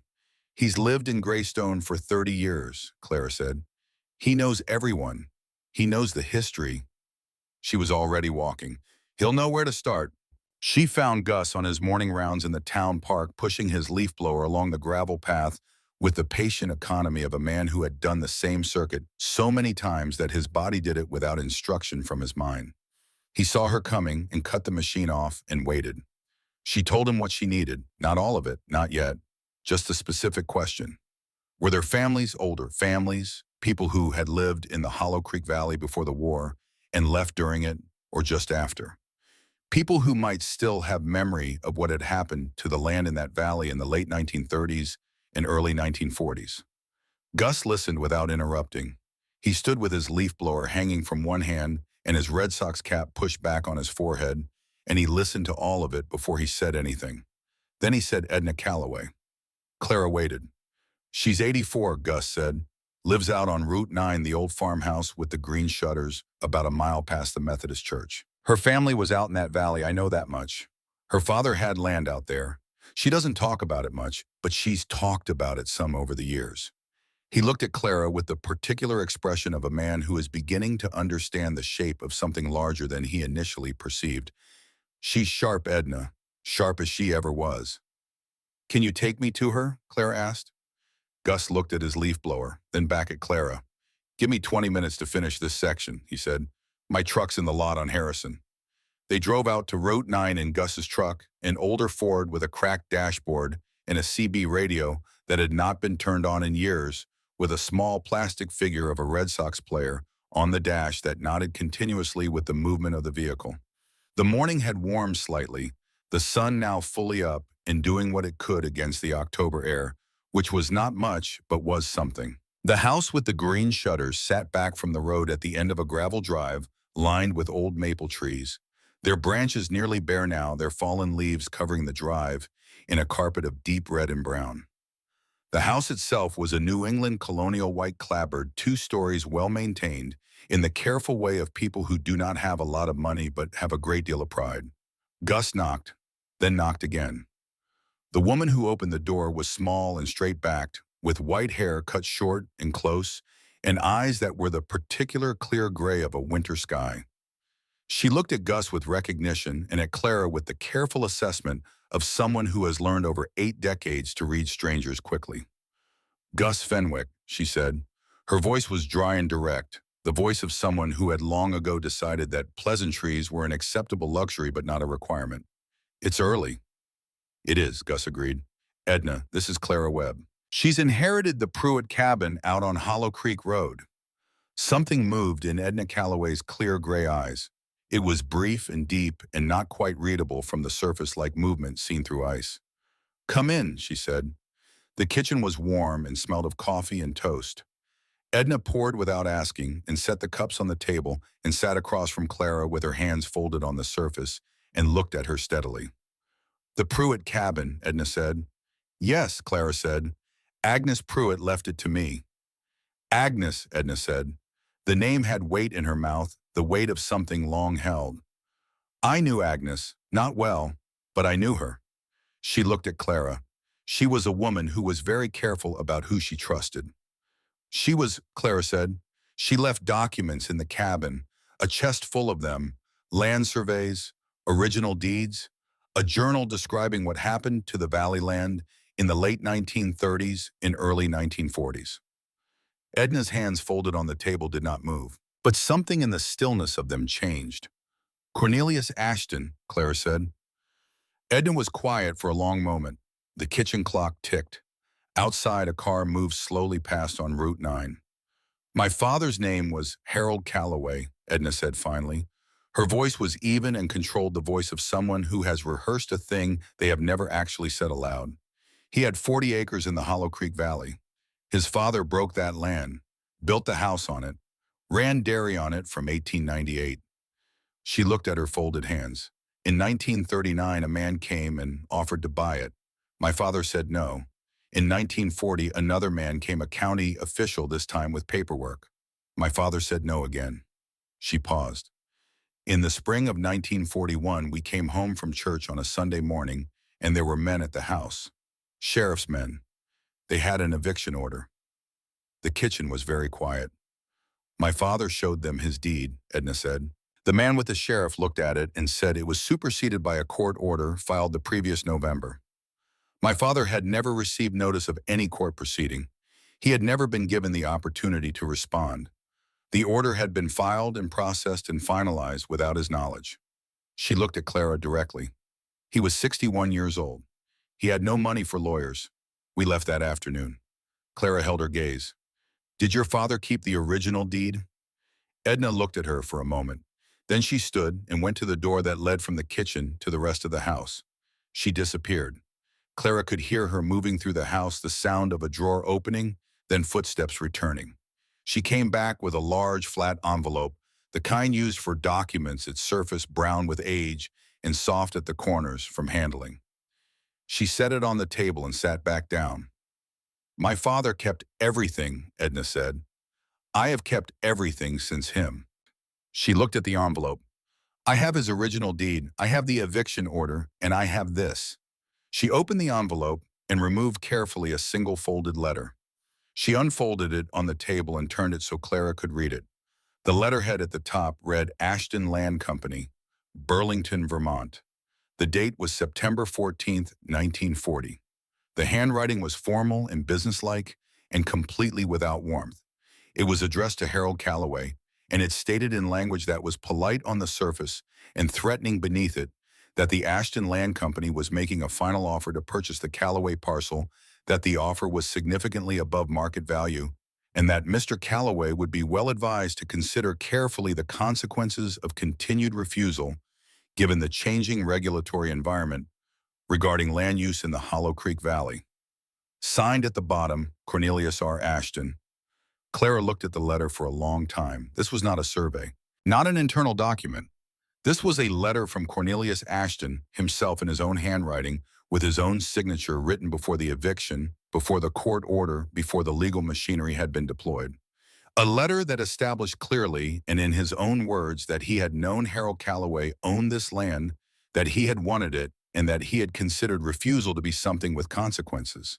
He's lived in Greystone for 30 years, Clara said. He knows everyone. He knows the history. She was already walking. He'll know where to start. She found Gus on his morning rounds in the town park, pushing his leaf blower along the gravel path with the patient economy of a man who had done the same circuit so many times that his body did it without instruction from his mind. He saw her coming and cut the machine off and waited. She told him what she needed, not all of it, not yet, just a specific question. Were there families, older families, people who had lived in the Hollow Creek Valley before the war and left during it or just after? People who might still have memory of what had happened to the land in that valley in the late 1930s and early 1940s. Gus listened without interrupting. He stood with his leaf blower hanging from one hand and his Red Sox cap pushed back on his forehead, and he listened to all of it before he said anything. Then he said Edna Calloway. Clara waited. She's 84, Gus said. Lives out on Route 9, the old farmhouse with the green shutters, about a mile past the Methodist church. Her family was out in that valley, I know that much. Her father had land out there. She doesn't talk about it much, but she's talked about it some over the years. He looked at Clara with the particular expression of a man who is beginning to understand the shape of something larger than he initially perceived. She's sharp, Edna, sharp as she ever was. Can you take me to her? Clara asked. Gus looked at his leaf blower, then back at Clara. Give me 20 minutes to finish this section, he said. My truck's in the lot on Harrison. They drove out to Route 9 in Gus's truck, an older Ford with a cracked dashboard and a CB radio that had not been turned on in years, with a small plastic figure of a Red Sox player on the dash that nodded continuously with the movement of the vehicle. The morning had warmed slightly, the sun now fully up and doing what it could against the October air, which was not much but was something. The house with the green shutters sat back from the road at the end of a gravel drive lined with old maple trees. Their branches nearly bare now, their fallen leaves covering the drive in a carpet of deep red and brown. The house itself was a New England colonial white clapboard, 2 stories well-maintained, in the careful way of people who do not have a lot of money but have a great deal of pride. Gus knocked, then knocked again. The woman who opened the door was small and straight-backed, with white hair cut short and close, and eyes that were the particular clear gray of a winter sky. She looked at Gus with recognition and at Clara with the careful assessment of someone who has learned over 8 decades to read strangers quickly. Gus Fenwick, she said. Her voice was dry and direct, the voice of someone who had long ago decided that pleasantries were an acceptable luxury but not a requirement. It's early. It is, Gus agreed. Edna, this is Clara Webb. She's inherited the Pruitt cabin out on Hollow Creek Road. Something moved in Edna Calloway's clear gray eyes. It was brief and deep and not quite readable from the surface like movement seen through ice. Come in, she said. The kitchen was warm and smelled of coffee and toast. Edna poured without asking and set the cups on the table and sat across from Clara with her hands folded on the surface and looked at her steadily. The Pruitt cabin, Edna said. Yes, Clara said. Agnes Pruitt left it to me. Agnes, Edna said. The name had weight in her mouth, the weight of something long held. I knew Agnes, not well, but I knew her. She looked at Clara. She was a woman who was very careful about who she trusted. She was, Clara said. She left documents in the cabin, a chest full of them, land surveys, original deeds, a journal describing what happened to the Valley land in the late 1930s and early 1940s. Edna's hands folded on the table did not move, but something in the stillness of them changed. Cornelius Ashton, Clara said. Edna was quiet for a long moment. The kitchen clock ticked. Outside, a car moved slowly past on Route 9. My father's name was Harold Calloway, Edna said finally. Her voice was even and controlled the voice of someone who has rehearsed a thing they have never actually said aloud. He had 40 acres in the Hollow Creek Valley. His father broke that land, built the house on it, ran dairy on it from 1898. She looked at her folded hands. In 1939, a man came and offered to buy it. My father said no. In 1940, another man came, a county official, this time with paperwork. My father said no again. She paused. In the spring of 1941, we came home from church on a Sunday morning, and there were men at the house. Sheriff's men. They had an eviction order. The kitchen was very quiet. My father showed them his deed, Edna said. The man with the sheriff looked at it and said it was superseded by a court order filed the previous November. My father had never received notice of any court proceeding. He had never been given the opportunity to respond. The order had been filed and processed and finalized without his knowledge. She looked at Clara directly. He was 61 years old. He had no money for lawyers. We left that afternoon. Clara held her gaze. Did your father keep the original deed? Edna looked at her for a moment. Then she stood and went to the door that led from the kitchen to the rest of the house. She disappeared. Clara could hear her moving through the house, the sound of a drawer opening, then footsteps returning. She came back with a large, flat envelope, the kind used for documents, its surface brown with age and soft at the corners from handling. She set it on the table and sat back down. My father kept everything, Edna said. I have kept everything since him. She looked at the envelope. I have his original deed, I have the eviction order, and I have this. She opened the envelope and removed carefully a single folded letter. She unfolded it on the table and turned it so Clara could read it. The letterhead at the top read Ashton Land Company, Burlington, Vermont. The date was September 14th, 1940. The handwriting was formal and businesslike and completely without warmth. It was addressed to Harold Calloway, and it stated in language that was polite on the surface and threatening beneath it that the Ashton Land Company was making a final offer to purchase the Calloway parcel, that the offer was significantly above market value, and that Mr. Calloway would be well advised to consider carefully the consequences of continued refusal given the changing regulatory environment regarding land use in the Hollow Creek Valley. Signed at the bottom, Cornelius R. Ashton. Clara looked at the letter for a long time. This was not a survey, not an internal document. This was a letter from Cornelius Ashton himself in his own handwriting, with his own signature, written before the eviction, before the court order, before the legal machinery had been deployed. A letter that established clearly and in his own words that he had known Harold Calloway owned this land, that he had wanted it, and that he had considered refusal to be something with consequences.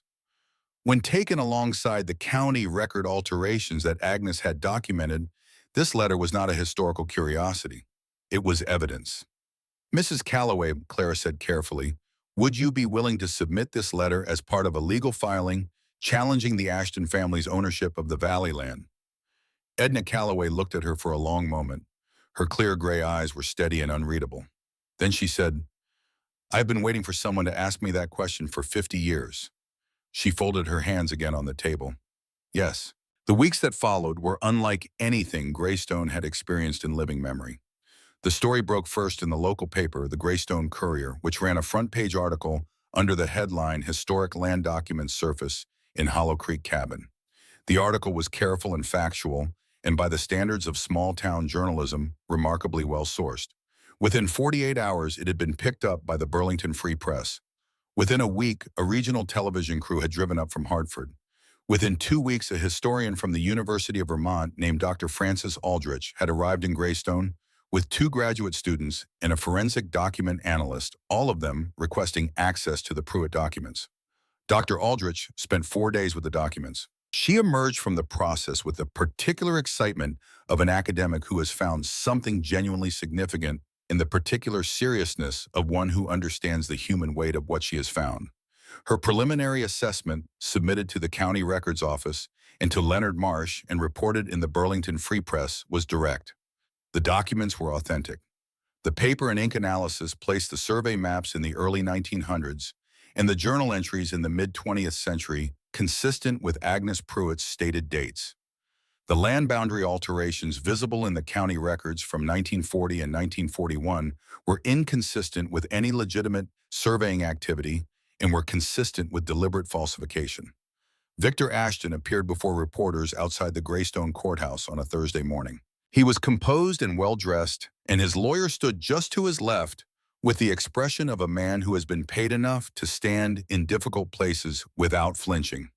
When taken alongside the county record alterations that Agnes had documented, this letter was not a historical curiosity. It was evidence. Mrs. Calloway, Clara said carefully, would you be willing to submit this letter as part of a legal filing challenging the Ashton family's ownership of the Valley land? Edna Calloway looked at her for a long moment. Her clear gray eyes were steady and unreadable. Then she said, I've been waiting for someone to ask me that question for 50 years. She folded her hands again on the table. Yes. The weeks that followed were unlike anything Greystone had experienced in living memory. The story broke first in the local paper, the Greystone Courier, which ran a front-page article under the headline Historic Land Documents Surface in Hollow Creek Cabin. The article was careful and factual, and by the standards of small-town journalism, remarkably well-sourced. Within 48 hours, it had been picked up by the Burlington Free Press. Within a week, a regional television crew had driven up from Hartford. Within 2 weeks, a historian from the University of Vermont named Dr. Francis Aldrich had arrived in Greystone with 2 graduate students and a forensic document analyst, all of them requesting access to the Pruitt documents. Dr. Aldrich spent 4 days with the documents. She emerged from the process with the particular excitement of an academic who has found something genuinely significant in the particular seriousness of one who understands the human weight of what she has found. Her preliminary assessment, submitted to the County Records Office and to Leonard Marsh and reported in the Burlington Free Press, was direct. The documents were authentic. The paper and ink analysis placed the survey maps in the early 1900s and the journal entries in the mid-20th century consistent with Agnes Pruitt's stated dates. The land boundary alterations visible in the county records from 1940 and 1941 were inconsistent with any legitimate surveying activity and were consistent with deliberate falsification. Victor Ashton appeared before reporters outside the Greystone courthouse on a Thursday morning. He was composed and well-dressed, and his lawyer stood just to his left with the expression of a man who has been paid enough to stand in difficult places without flinching.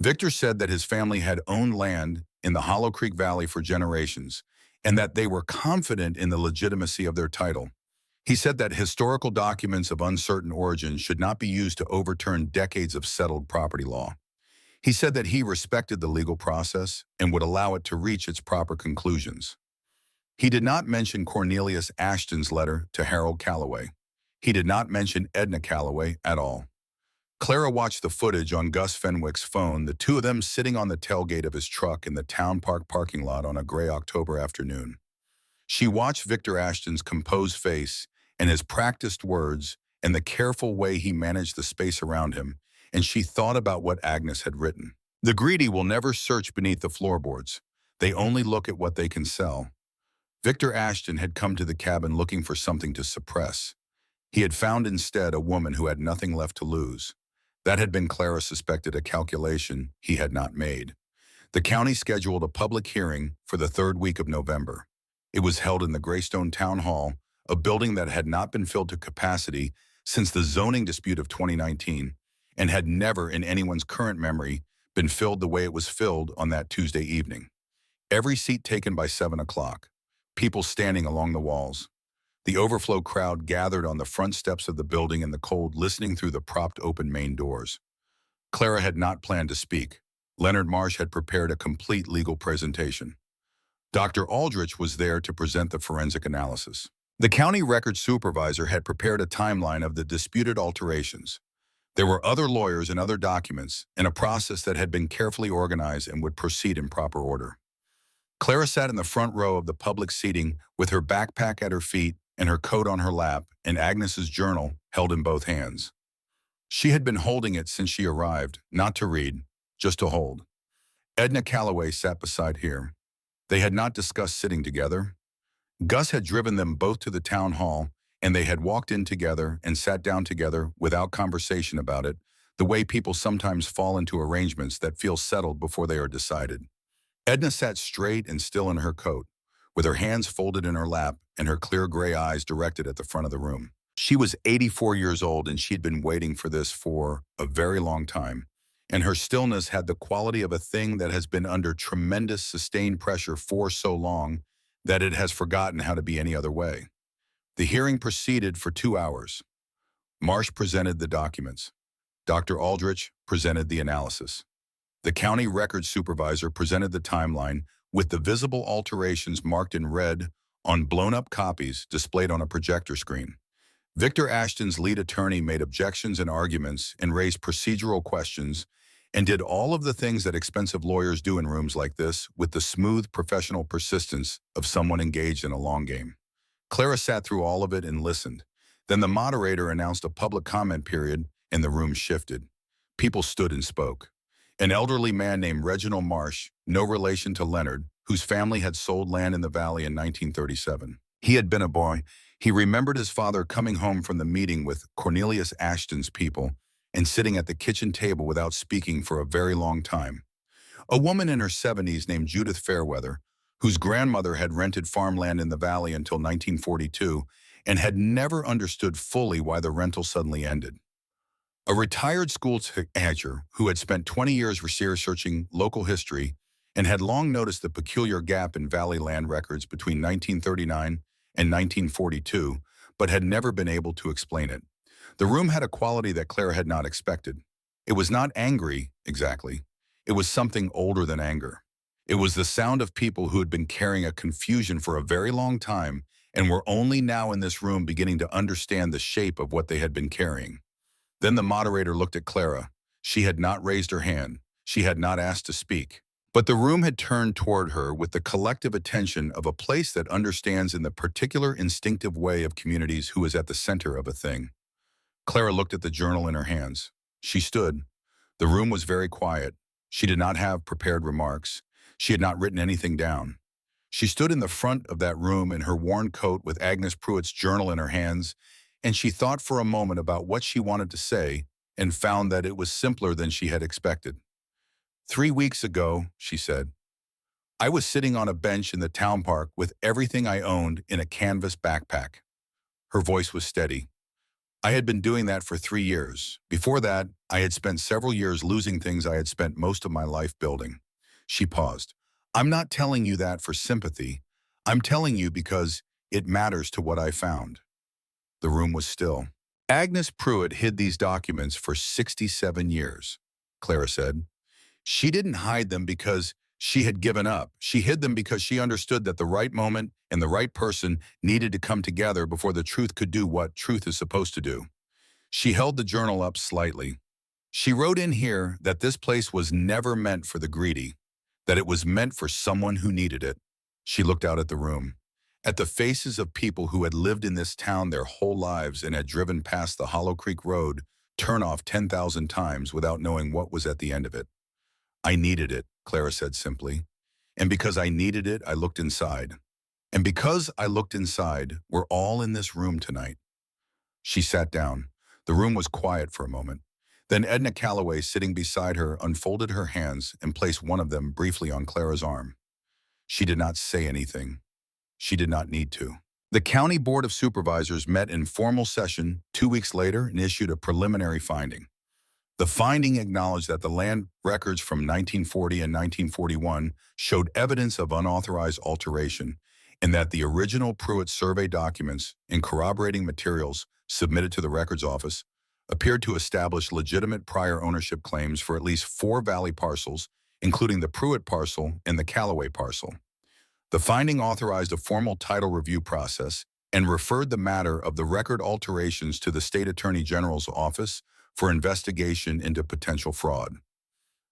Victor said that his family had owned land in the Hollow Creek Valley for generations, and that they were confident in the legitimacy of their title. He said that historical documents of uncertain origin should not be used to overturn decades of settled property law. He said that he respected the legal process and would allow it to reach its proper conclusions. He did not mention Cornelius Ashton's letter to Harold Calloway. He did not mention Edna Calloway at all. Clara watched the footage on Gus Fenwick's phone, the 2 of them sitting on the tailgate of his truck in the town park parking lot on a gray October afternoon. She watched Victor Ashton's composed face and his practiced words and the careful way he managed the space around him, and she thought about what Agnes had written. The greedy will never search beneath the floorboards. They only look at what they can sell. Victor Ashton had come to the cabin looking for something to suppress. He had found instead a woman who had nothing left to lose. That had been, Clara suspected, a calculation he had not made. The county scheduled a public hearing for the 3rd week of November. It was held in the Greystone Town Hall, a building that had not been filled to capacity since the zoning dispute of 2019 and had never in anyone's current memory been filled the way it was filled on that Tuesday evening. Every seat taken by 7 o'clock, people standing along the walls. The overflow crowd gathered on the front steps of the building in the cold, listening through the propped open main doors. Clara had not planned to speak. Leonard Marsh had prepared a complete legal presentation. Dr. Aldrich was there to present the forensic analysis. The county record supervisor had prepared a timeline of the disputed alterations. There were other lawyers and other documents, and a process that had been carefully organized and would proceed in proper order. Clara sat in the front row of the public seating with her backpack at her feet and her coat on her lap and Agnes's journal held in both hands. She had been holding it since she arrived, not to read, just to hold. Edna Calloway sat beside her. They had not discussed sitting together. Gus had driven them both to the town hall, and they had walked in together and sat down together without conversation about it, the way people sometimes fall into arrangements that feel settled before they are decided. Edna sat straight and still in her coat, with her hands folded in her lap and her clear gray eyes directed at the front of the room. She was 84 years old, and she'd been waiting for this for a very long time, and her stillness had the quality of a thing that has been under tremendous sustained pressure for so long that it has forgotten how to be any other way. The hearing proceeded for 2 hours. Marsh presented the documents. Dr. Aldrich presented the analysis. The county record supervisor presented the timeline with the visible alterations marked in red on blown-up copies displayed on a projector screen. Victor Ashton's lead attorney made objections and arguments and raised procedural questions and did all of the things that expensive lawyers do in rooms like this with the smooth professional persistence of someone engaged in a long game. Clara sat through all of it and listened. Then the moderator announced a public comment period and the room shifted. People stood and spoke. An elderly man named Reginald Marsh, no relation to Leonard, whose family had sold land in the valley in 1937. He had been a boy. He remembered his father coming home from the meeting with Cornelius Ashton's people and sitting at the kitchen table without speaking for a very long time. A woman in her 70s named Judith Fairweather, whose grandmother had rented farmland in the valley until 1942 and had never understood fully why the rental suddenly ended. A retired school teacher who had spent 20 years researching local history and had long noticed the peculiar gap in valley land records between 1939 and 1942, but had never been able to explain it. The room had a quality that Clara had not expected. It was not angry, exactly. It was something older than anger. It was the sound of people who had been carrying a confusion for a very long time and were only now in this room beginning to understand the shape of what they had been carrying. Then the moderator looked at Clara. She had not raised her hand. She had not asked to speak. But the room had turned toward her with the collective attention of a place that understands in the particular instinctive way of communities who is at the center of a thing. Clara looked at the journal in her hands. She stood. The room was very quiet. She did not have prepared remarks. She had not written anything down. She stood in the front of that room in her worn coat with Agnes Pruitt's journal in her hands, and she thought for a moment about what she wanted to say and found that it was simpler than she had expected. 3 weeks ago, she said, I was sitting on a bench in the town park with everything I owned in a canvas backpack. Her voice was steady. I had been doing that for 3 years. Before that, I had spent several years losing things I had spent most of my life building. She paused. I'm not telling you that for sympathy. I'm telling you because it matters to what I found. The room was still. Agnes Pruitt hid these documents for 67 years, Clara said. She didn't hide them because she had given up. She hid them because she understood that the right moment and the right person needed to come together before the truth could do what truth is supposed to do. She held the journal up slightly. She wrote in here that this place was never meant for the greedy, that it was meant for someone who needed it. She looked out at the room, at the faces of people who had lived in this town their whole lives and had driven past the Hollow Creek Road turnoff 10,000 times without knowing what was at the end of it. I needed it, Clara said simply. And because I needed it, I looked inside. And because I looked inside, we're all in this room tonight. She sat down. The room was quiet for a moment. Then Edna Calloway, sitting beside her, unfolded her hands and placed one of them briefly on Clara's arm. She did not say anything. She did not need to. The County Board of Supervisors met in formal session 2 weeks later and issued a preliminary finding. The finding acknowledged that the land records from 1940 and 1941 showed evidence of unauthorized alteration and that the original Pruitt survey documents and corroborating materials submitted to the records office appeared to establish legitimate prior ownership claims for at least 4 Valley parcels, including the Pruitt parcel and the Callaway parcel. The finding authorized a formal title review process and referred the matter of the record alterations to the State Attorney General's office for investigation into potential fraud.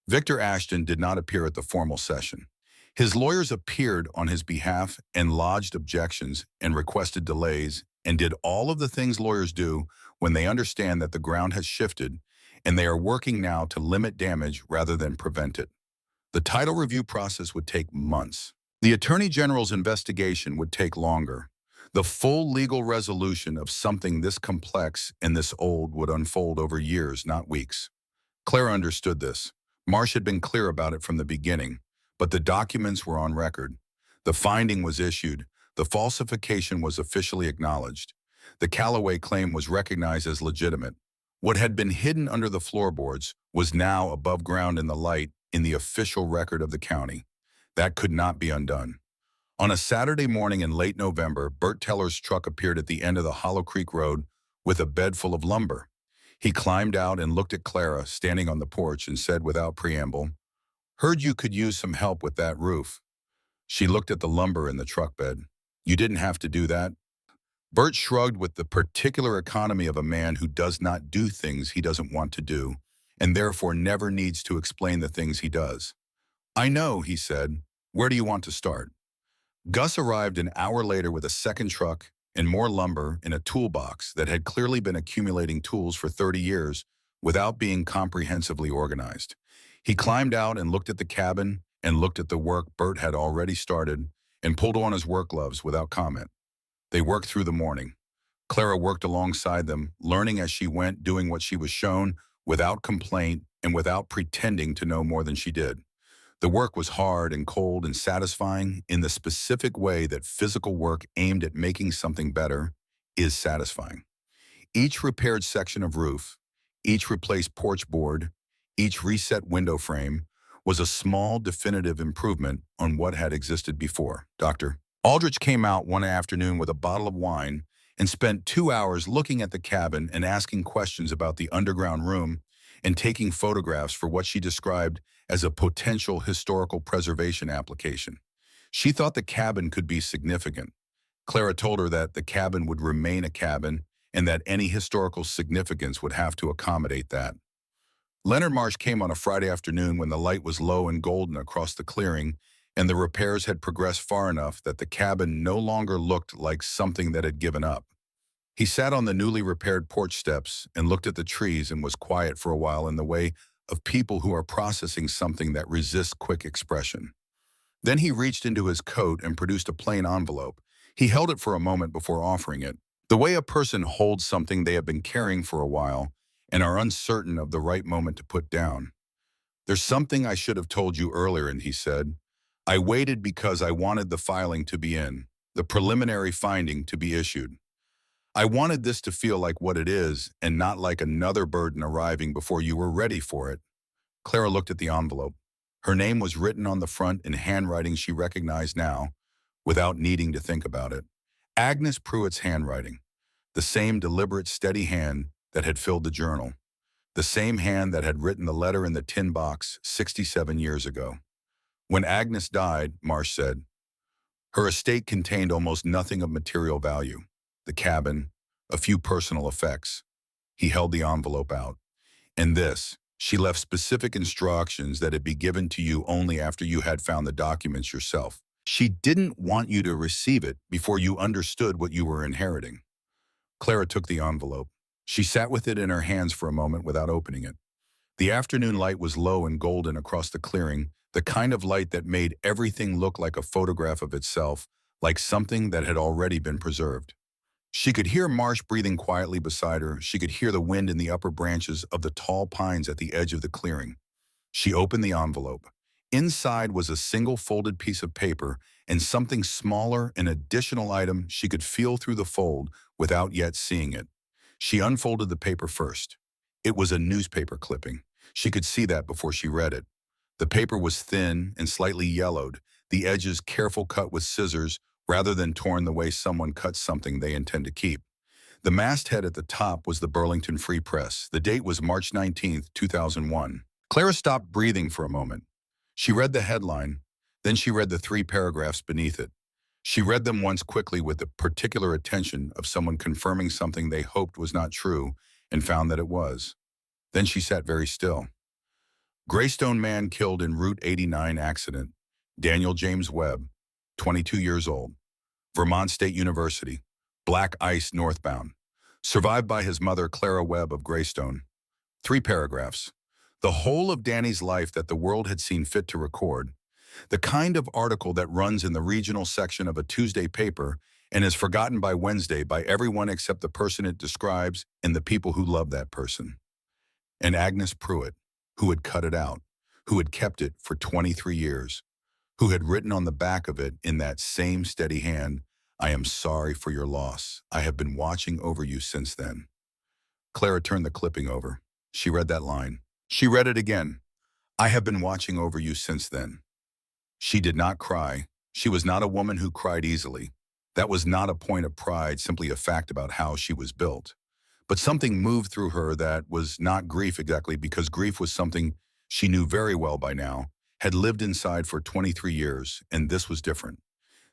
Victor Ashton did not appear at the formal session. His lawyers appeared on his behalf and lodged objections and requested delays and did all of the things lawyers do when they understand that the ground has shifted and they are working now to limit damage rather than prevent it. The title review process would take months. The Attorney General's investigation would take longer. The full legal resolution of something this complex and this old would unfold over years, not weeks. Clara understood this. Marsh had been clear about it from the beginning, but the documents were on record. The finding was issued. The falsification was officially acknowledged. The Callaway claim was recognized as legitimate. What had been hidden under the floorboards was now above ground in the light in the official record of the county. That could not be undone. On a Saturday morning in late November, Bert Teller's truck appeared at the end of the Hollow Creek Road with a bed full of lumber. He climbed out and looked at Clara standing on the porch and said without preamble, "Heard you could use some help with that roof." She looked at the lumber in the truck bed. "You didn't have to do that." Bert shrugged with the particular economy of a man who does not do things he doesn't want to do, and therefore never needs to explain the things he does. "I know," he said. "Where do you want to start?" Gus arrived an hour later with a second truck and more lumber in a toolbox that had clearly been accumulating tools for 30 years without being comprehensively organized. He climbed out and looked at the cabin and looked at the work Bert had already started and pulled on his work gloves without comment. They worked through the morning. Clara worked alongside them, learning as she went, doing what she was shown without complaint and without pretending to know more than she did. The work was hard and cold and satisfying in the specific way that physical work aimed at making something better is satisfying. Each repaired section of roof, each replaced porch board, each reset window frame was a small definitive improvement on what had existed before. Dr. Aldrich came out one afternoon with a bottle of wine and spent 2 hours looking at the cabin and asking questions about the underground room and taking photographs for what she described as a potential historical preservation application. She thought the cabin could be significant. Clara told her that the cabin would remain a cabin and that any historical significance would have to accommodate that. Leonard Marsh came on a Friday afternoon when the light was low and golden across the clearing and the repairs had progressed far enough that the cabin no longer looked like something that had given up. He sat on the newly repaired porch steps and looked at the trees and was quiet for a while in the way of people who are processing something that resists quick expression. Then he reached into his coat and produced a plain envelope. He held it for a moment before offering it, the way a person holds something they have been carrying for a while and are uncertain of the right moment to put down. "There's something I should have told you earlier," and he said. "I waited because I wanted the filing to be in, the preliminary finding to be issued. I wanted this to feel like what it is and not like another burden arriving before you were ready for it." Clara looked at the envelope. Her name was written on the front in handwriting she recognized now, without needing to think about it. Agnes Pruitt's handwriting. The same deliberate, steady hand that had filled the journal. The same hand that had written the letter in the tin box 67 years ago. When Agnes died, Marsh said, her estate contained almost nothing of material value. The cabin, a few personal effects. He held the envelope out. And this, she left specific instructions that it be given to you only after you had found the documents yourself. She didn't want you to receive it before you understood what you were inheriting. Clara took the envelope. She sat with it in her hands for a moment without opening it. The afternoon light was low and golden across the clearing, the kind of light that made everything look like a photograph of itself, like something that had already been preserved. She could hear Marsh breathing quietly beside her. She could hear the wind in the upper branches of the tall pines at the edge of the clearing. She opened the envelope. Inside was a single folded piece of paper and something smaller, an additional item she could feel through the fold without yet seeing it. She unfolded the paper first. It was a newspaper clipping. She could see that before she read it. The paper was thin and slightly yellowed, the edges careful cut with scissors rather than torn the way someone cuts something they intend to keep. The masthead at the top was the Burlington Free Press. The date was March 19th, 2001. Clara stopped breathing for a moment. She read the headline, then she read the 3 paragraphs beneath it. She read them once quickly with the particular attention of someone confirming something they hoped was not true and found that it was. Then she sat very still. Greystone man killed in Route 89 accident. Daniel James Webb, 22 years old. Vermont State University. Black ice northbound. Survived by his mother Clara Webb of Greystone. 3 paragraphs. The whole of Danny's life that the world had seen fit to record. The kind of article that runs in the regional section of a Tuesday paper and is forgotten by Wednesday by everyone except the person it describes and the people who love that person. And Agnes Pruitt, who had cut it out, who had kept it for 23 years, who had written on the back of it in that same steady hand, "I am sorry for your loss. I have been watching over you since then." Clara turned the clipping over. She read that line. She read it again. "I have been watching over you since then." She did not cry. She was not a woman who cried easily. That was not a point of pride, simply a fact about how she was built. But something moved through her that was not grief exactly, because grief was something she knew very well by now, had lived inside for 23 years, and this was different.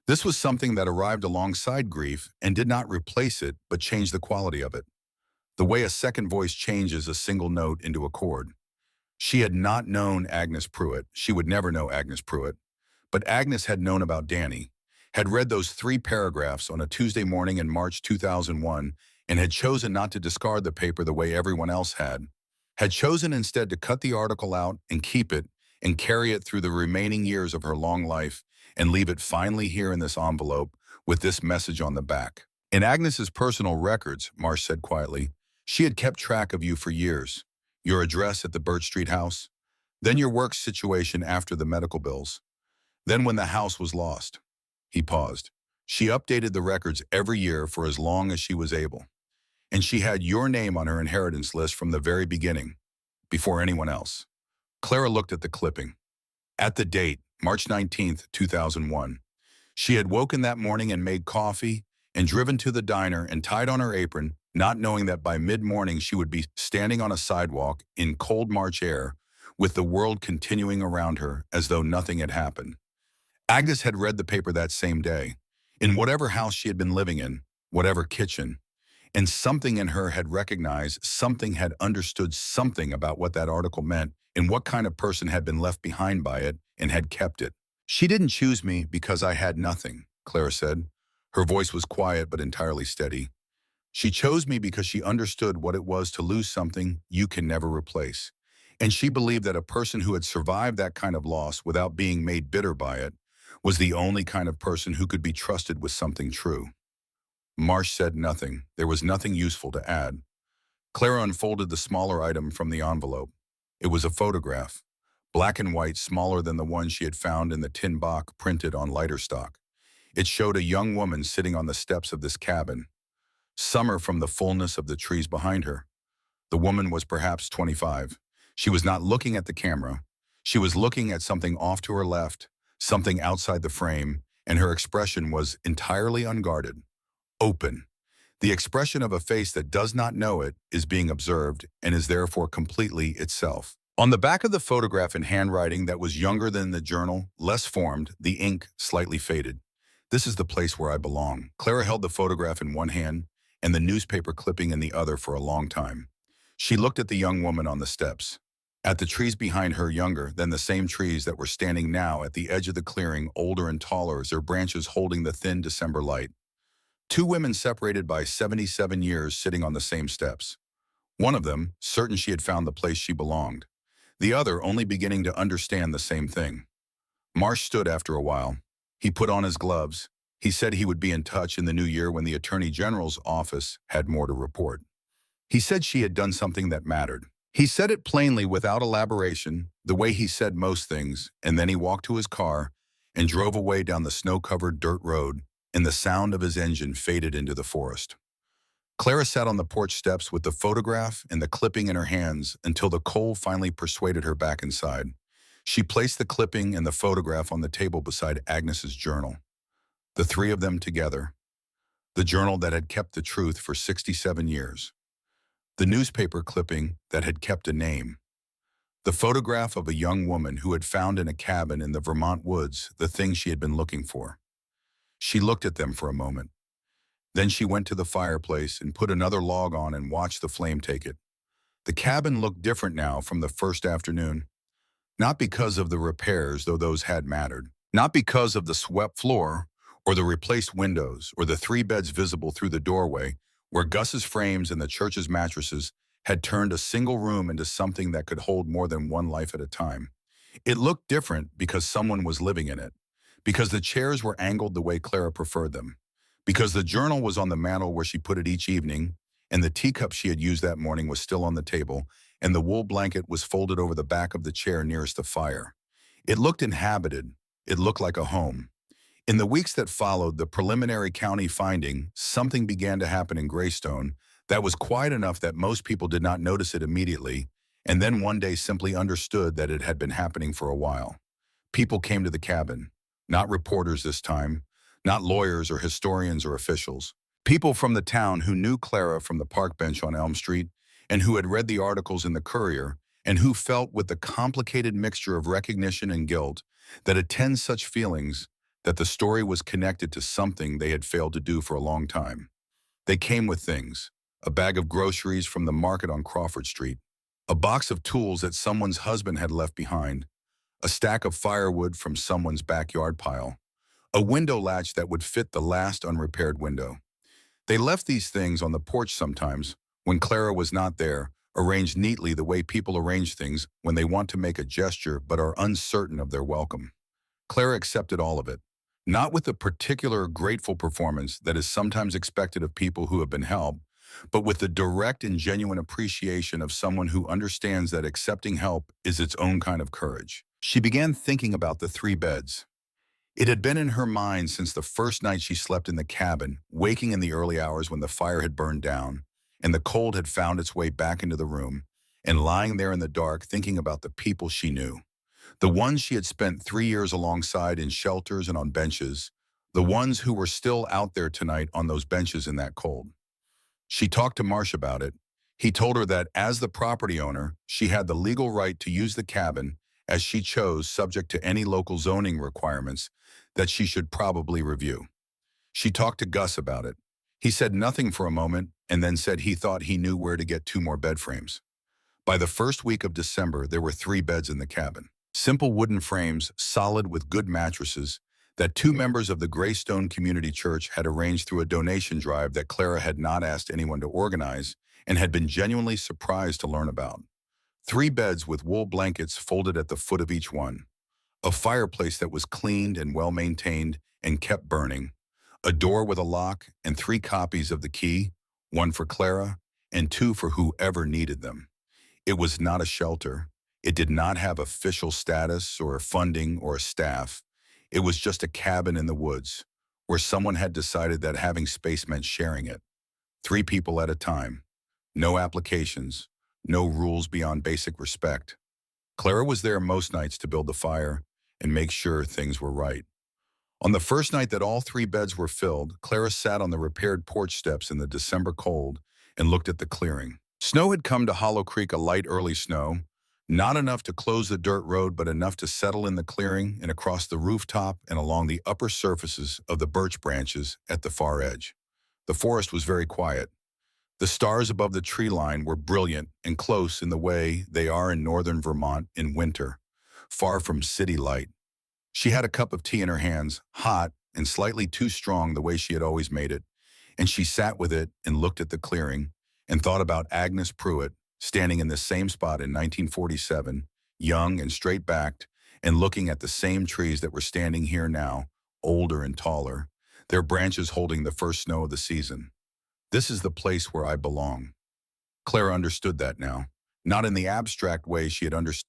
This was something that arrived alongside grief and did not replace it, but changed the quality of it. The way a second voice changes a single note into a chord. She had not known Agnes Pruitt. She would never know Agnes Pruitt. But Agnes had known about Danny, had read those 3 paragraphs on a Tuesday morning in March 2001, and had chosen not to discard the paper the way everyone else had chosen instead to cut the article out and keep it and carry it through the remaining years of her long life and leave it finally here in this envelope with this message on the back. In Agnes's personal records, Marsh said quietly, she had kept track of you for years. Your address at the Birch Street house, then your work situation after the medical bills, then when the house was lost. He paused. She updated the records every year for as long as she was able. And she had your name on her inheritance list from the very beginning, before anyone else. Clara looked at the clipping. At the date, March 19th, 2001. She had woken that morning and made coffee and driven to the diner and tied on her apron, not knowing that by mid-morning she would be standing on a sidewalk in cold March air with the world continuing around her as though nothing had happened. Agnes had read the paper that same day, in whatever house she had been living in, whatever kitchen, and something in her had recognized, something had understood something about what that article meant and what kind of person had been left behind by it and had kept it. She didn't choose me because I had nothing, Clara said. Her voice was quiet but entirely steady. She chose me because she understood what it was to lose something you can never replace. And she believed that a person who had survived that kind of loss without being made bitter by it was the only kind of person who could be trusted with something true. Marsh said nothing. There was nothing useful to add. Clara unfolded the smaller item from the envelope. It was a photograph, black and white, smaller than the one she had found in the tin box printed on lighter stock. It showed a young woman sitting on the steps of this cabin, summer from the fullness of the trees behind her. The woman was perhaps 25. She was not looking at the camera. She was looking at something off to her left, something outside the frame, and her expression was entirely unguarded. Open. The expression of a face that does not know it is being observed and is therefore completely itself. On the back of the photograph in handwriting that was younger than the journal, less formed, the ink slightly faded. This is the place where I belong. Clara held the photograph in one hand and the newspaper clipping in the other for a long time. She looked at the young woman on the steps, at the trees behind her, younger than the same trees that were standing now at the edge of the clearing, older and taller as their branches holding the thin December light. 2 women separated by 77 years sitting on the same steps. One of them, certain she had found the place she belonged. The other only beginning to understand the same thing. Marsh stood after a while. He put on his gloves. He said he would be in touch in the new year when the Attorney General's office had more to report. He said she had done something that mattered. He said it plainly without elaboration, the way he said most things, and then he walked to his car and drove away down the snow-covered dirt road, and the sound of his engine faded into the forest. Clara sat on the porch steps with the photograph and the clipping in her hands until the cold finally persuaded her back inside. She placed the clipping and the photograph on the table beside Agnes's journal. The three of them together. The journal that had kept the truth for 67 years. The newspaper clipping that had kept a name. The photograph of a young woman who had found in a cabin in the Vermont woods the thing she had been looking for. She looked at them for a moment. Then she went to the fireplace and put another log on and watched the flame take it. The cabin looked different now from the first afternoon. Not because of the repairs, though those had mattered. Not because of the swept floor, or the replaced windows, or the three beds visible through the doorway, where Gus's frames and the church's mattresses had turned a single room into something that could hold more than one life at a time. It looked different because someone was living in it, because the chairs were angled the way Clara preferred them, because the journal was on the mantel where she put it each evening, and the teacup she had used that morning was still on the table, and the wool blanket was folded over the back of the chair nearest the fire. It looked inhabited. It looked like a home. In the weeks that followed the preliminary county finding, something began to happen in Greystone that was quiet enough that most people did not notice it immediately, and then one day simply understood that it had been happening for a while. People came to the cabin, not reporters this time, not lawyers or historians or officials. People from the town who knew Clara from the park bench on Elm Street and who had read the articles in the Courier and who felt with the complicated mixture of recognition and guilt that attends such feelings that the story was connected to something they had failed to do for a long time. They came with things: a bag of groceries from the market on Crawford Street, a box of tools that someone's husband had left behind, a stack of firewood from someone's backyard pile, a window latch that would fit the last unrepaired window. They left these things on the porch sometimes, when Clara was not there, arranged neatly the way people arrange things when they want to make a gesture but are uncertain of their welcome. Clara accepted all of it, not with the particular grateful performance that is sometimes expected of people who have been helped, but with the direct and genuine appreciation of someone who understands that accepting help is its own kind of courage. She began thinking about the three beds. It had been in her mind since the first night she slept in the cabin, waking in the early hours when the fire had burned down, and the cold had found its way back into the room, and lying there in the dark thinking about the people she knew. The ones she had spent 3 years alongside in shelters and on benches, the ones who were still out there tonight on those benches in that cold. She talked to Marsh about it. He told her that as the property owner, she had the legal right to use the cabin as she chose, subject to any local zoning requirements that she should probably review. She talked to Gus about it. He said nothing for a moment and then said he thought he knew where to get 2 more bed frames. By the first week of December, there were 3 beds in the cabin. Simple wooden frames, solid with good mattresses, that 2 members of the Greystone Community Church had arranged through a donation drive that Clara had not asked anyone to organize and had been genuinely surprised to learn about. 3 beds with wool blankets folded at the foot of each one. A fireplace that was cleaned and well-maintained and kept burning. A door with a lock and 3 copies of the key, 1 for Clara and 2 for whoever needed them. It was not a shelter. It did not have official status or funding or a staff. It was just a cabin in the woods where someone had decided that having space meant sharing it. 3 people at a time. No applications. No rules beyond basic respect. Clara was there most nights to build the fire and make sure things were right. On the first night that all 3 beds were filled, Clara sat on the repaired porch steps in the December cold and looked at the clearing. Snow had come to Hollow Creek, a light early snow, not enough to close the dirt road, but enough to settle in the clearing and across the rooftop and along the upper surfaces of the birch branches at the far edge. The forest was very quiet. The stars above the tree line were brilliant and close in the way they are in northern Vermont in winter, far from city light. She had a cup of tea in her hands, hot and slightly too strong the way she had always made it, and she sat with it and looked at the clearing and thought about Agnes Pruitt, standing in the same spot in 1947, young and straight-backed, and looking at the same trees that were standing here now, older and taller, their branches holding the first snow of the season. This is the place where I belong. Clara understood that now, not in the abstract way she had understood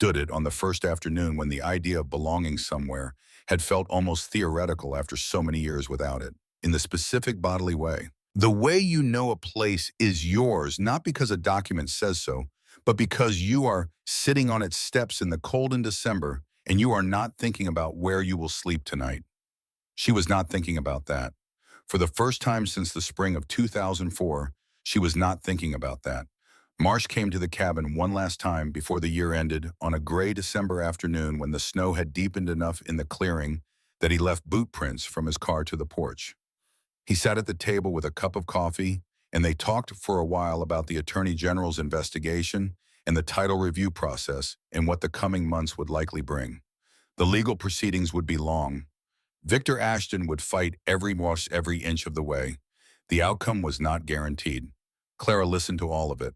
it on the first afternoon when the idea of belonging somewhere had felt almost theoretical after so many years without it, in the specific bodily way. The way you know a place is yours, not because a document says so, but because you are sitting on its steps in the cold in December and you are not thinking about where you will sleep tonight. She was not thinking about that. For the first time since the spring of 2004, she was not thinking about that. Marsh came to the cabin one last time before the year ended on a gray December afternoon when the snow had deepened enough in the clearing that he left boot prints from his car to the porch. He sat at the table with a cup of coffee, and they talked for a while about the Attorney General's investigation and the title review process and what the coming months would likely bring. The legal proceedings would be long. Victor Ashton would fight every inch of the way. The outcome was not guaranteed. Clara listened to all of it.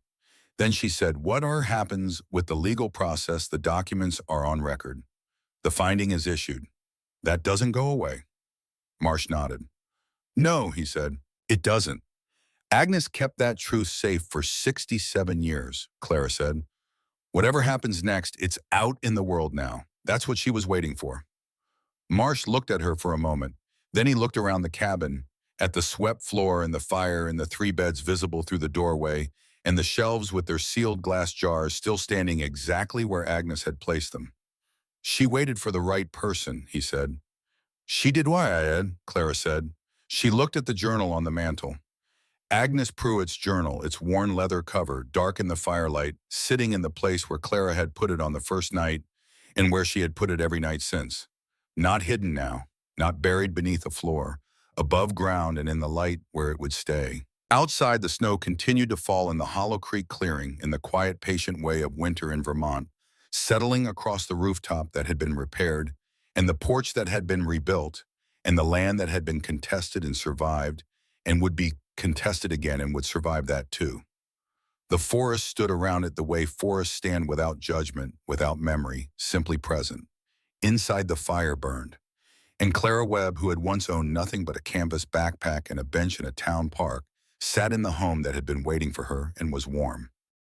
Then she said, "Whatever happens with the legal process, the documents are on record. The finding is issued. That doesn't go away." Marsh nodded. "No," he said, "it doesn't. Agnes kept that truth safe for 67 years, Clara said. Whatever happens next, it's out in the world now. That's what she was waiting for." Marsh looked at her for a moment. Then he looked around the cabin, at the swept floor and the fire and the three beds visible through the doorway, and the shelves with their sealed glass jars still standing exactly where Agnes had placed them. "She waited for the right person," he said. "She did what, Ed?" Clara said. She looked at the journal on the mantel. Agnes Pruitt's journal, its worn leather cover, dark in the firelight, sitting in the place where Clara had put it on the first night and where she had put it every night since. Not hidden now, not buried beneath the floor, above ground and in the light where it would stay. Outside, the snow continued to fall in the Hollow Creek clearing in the quiet, patient way of winter in Vermont, settling across the rooftop that had been repaired, and the porch that had been rebuilt, and the land that had been contested and survived, and would be contested again and would survive that too. The forest stood around it the way forests stand, without judgment, without memory, simply present. Inside, the fire burned. And Clara Webb, who had once owned nothing but a canvas backpack and a bench in a town park, sat in the home that had been waiting for her and was warm.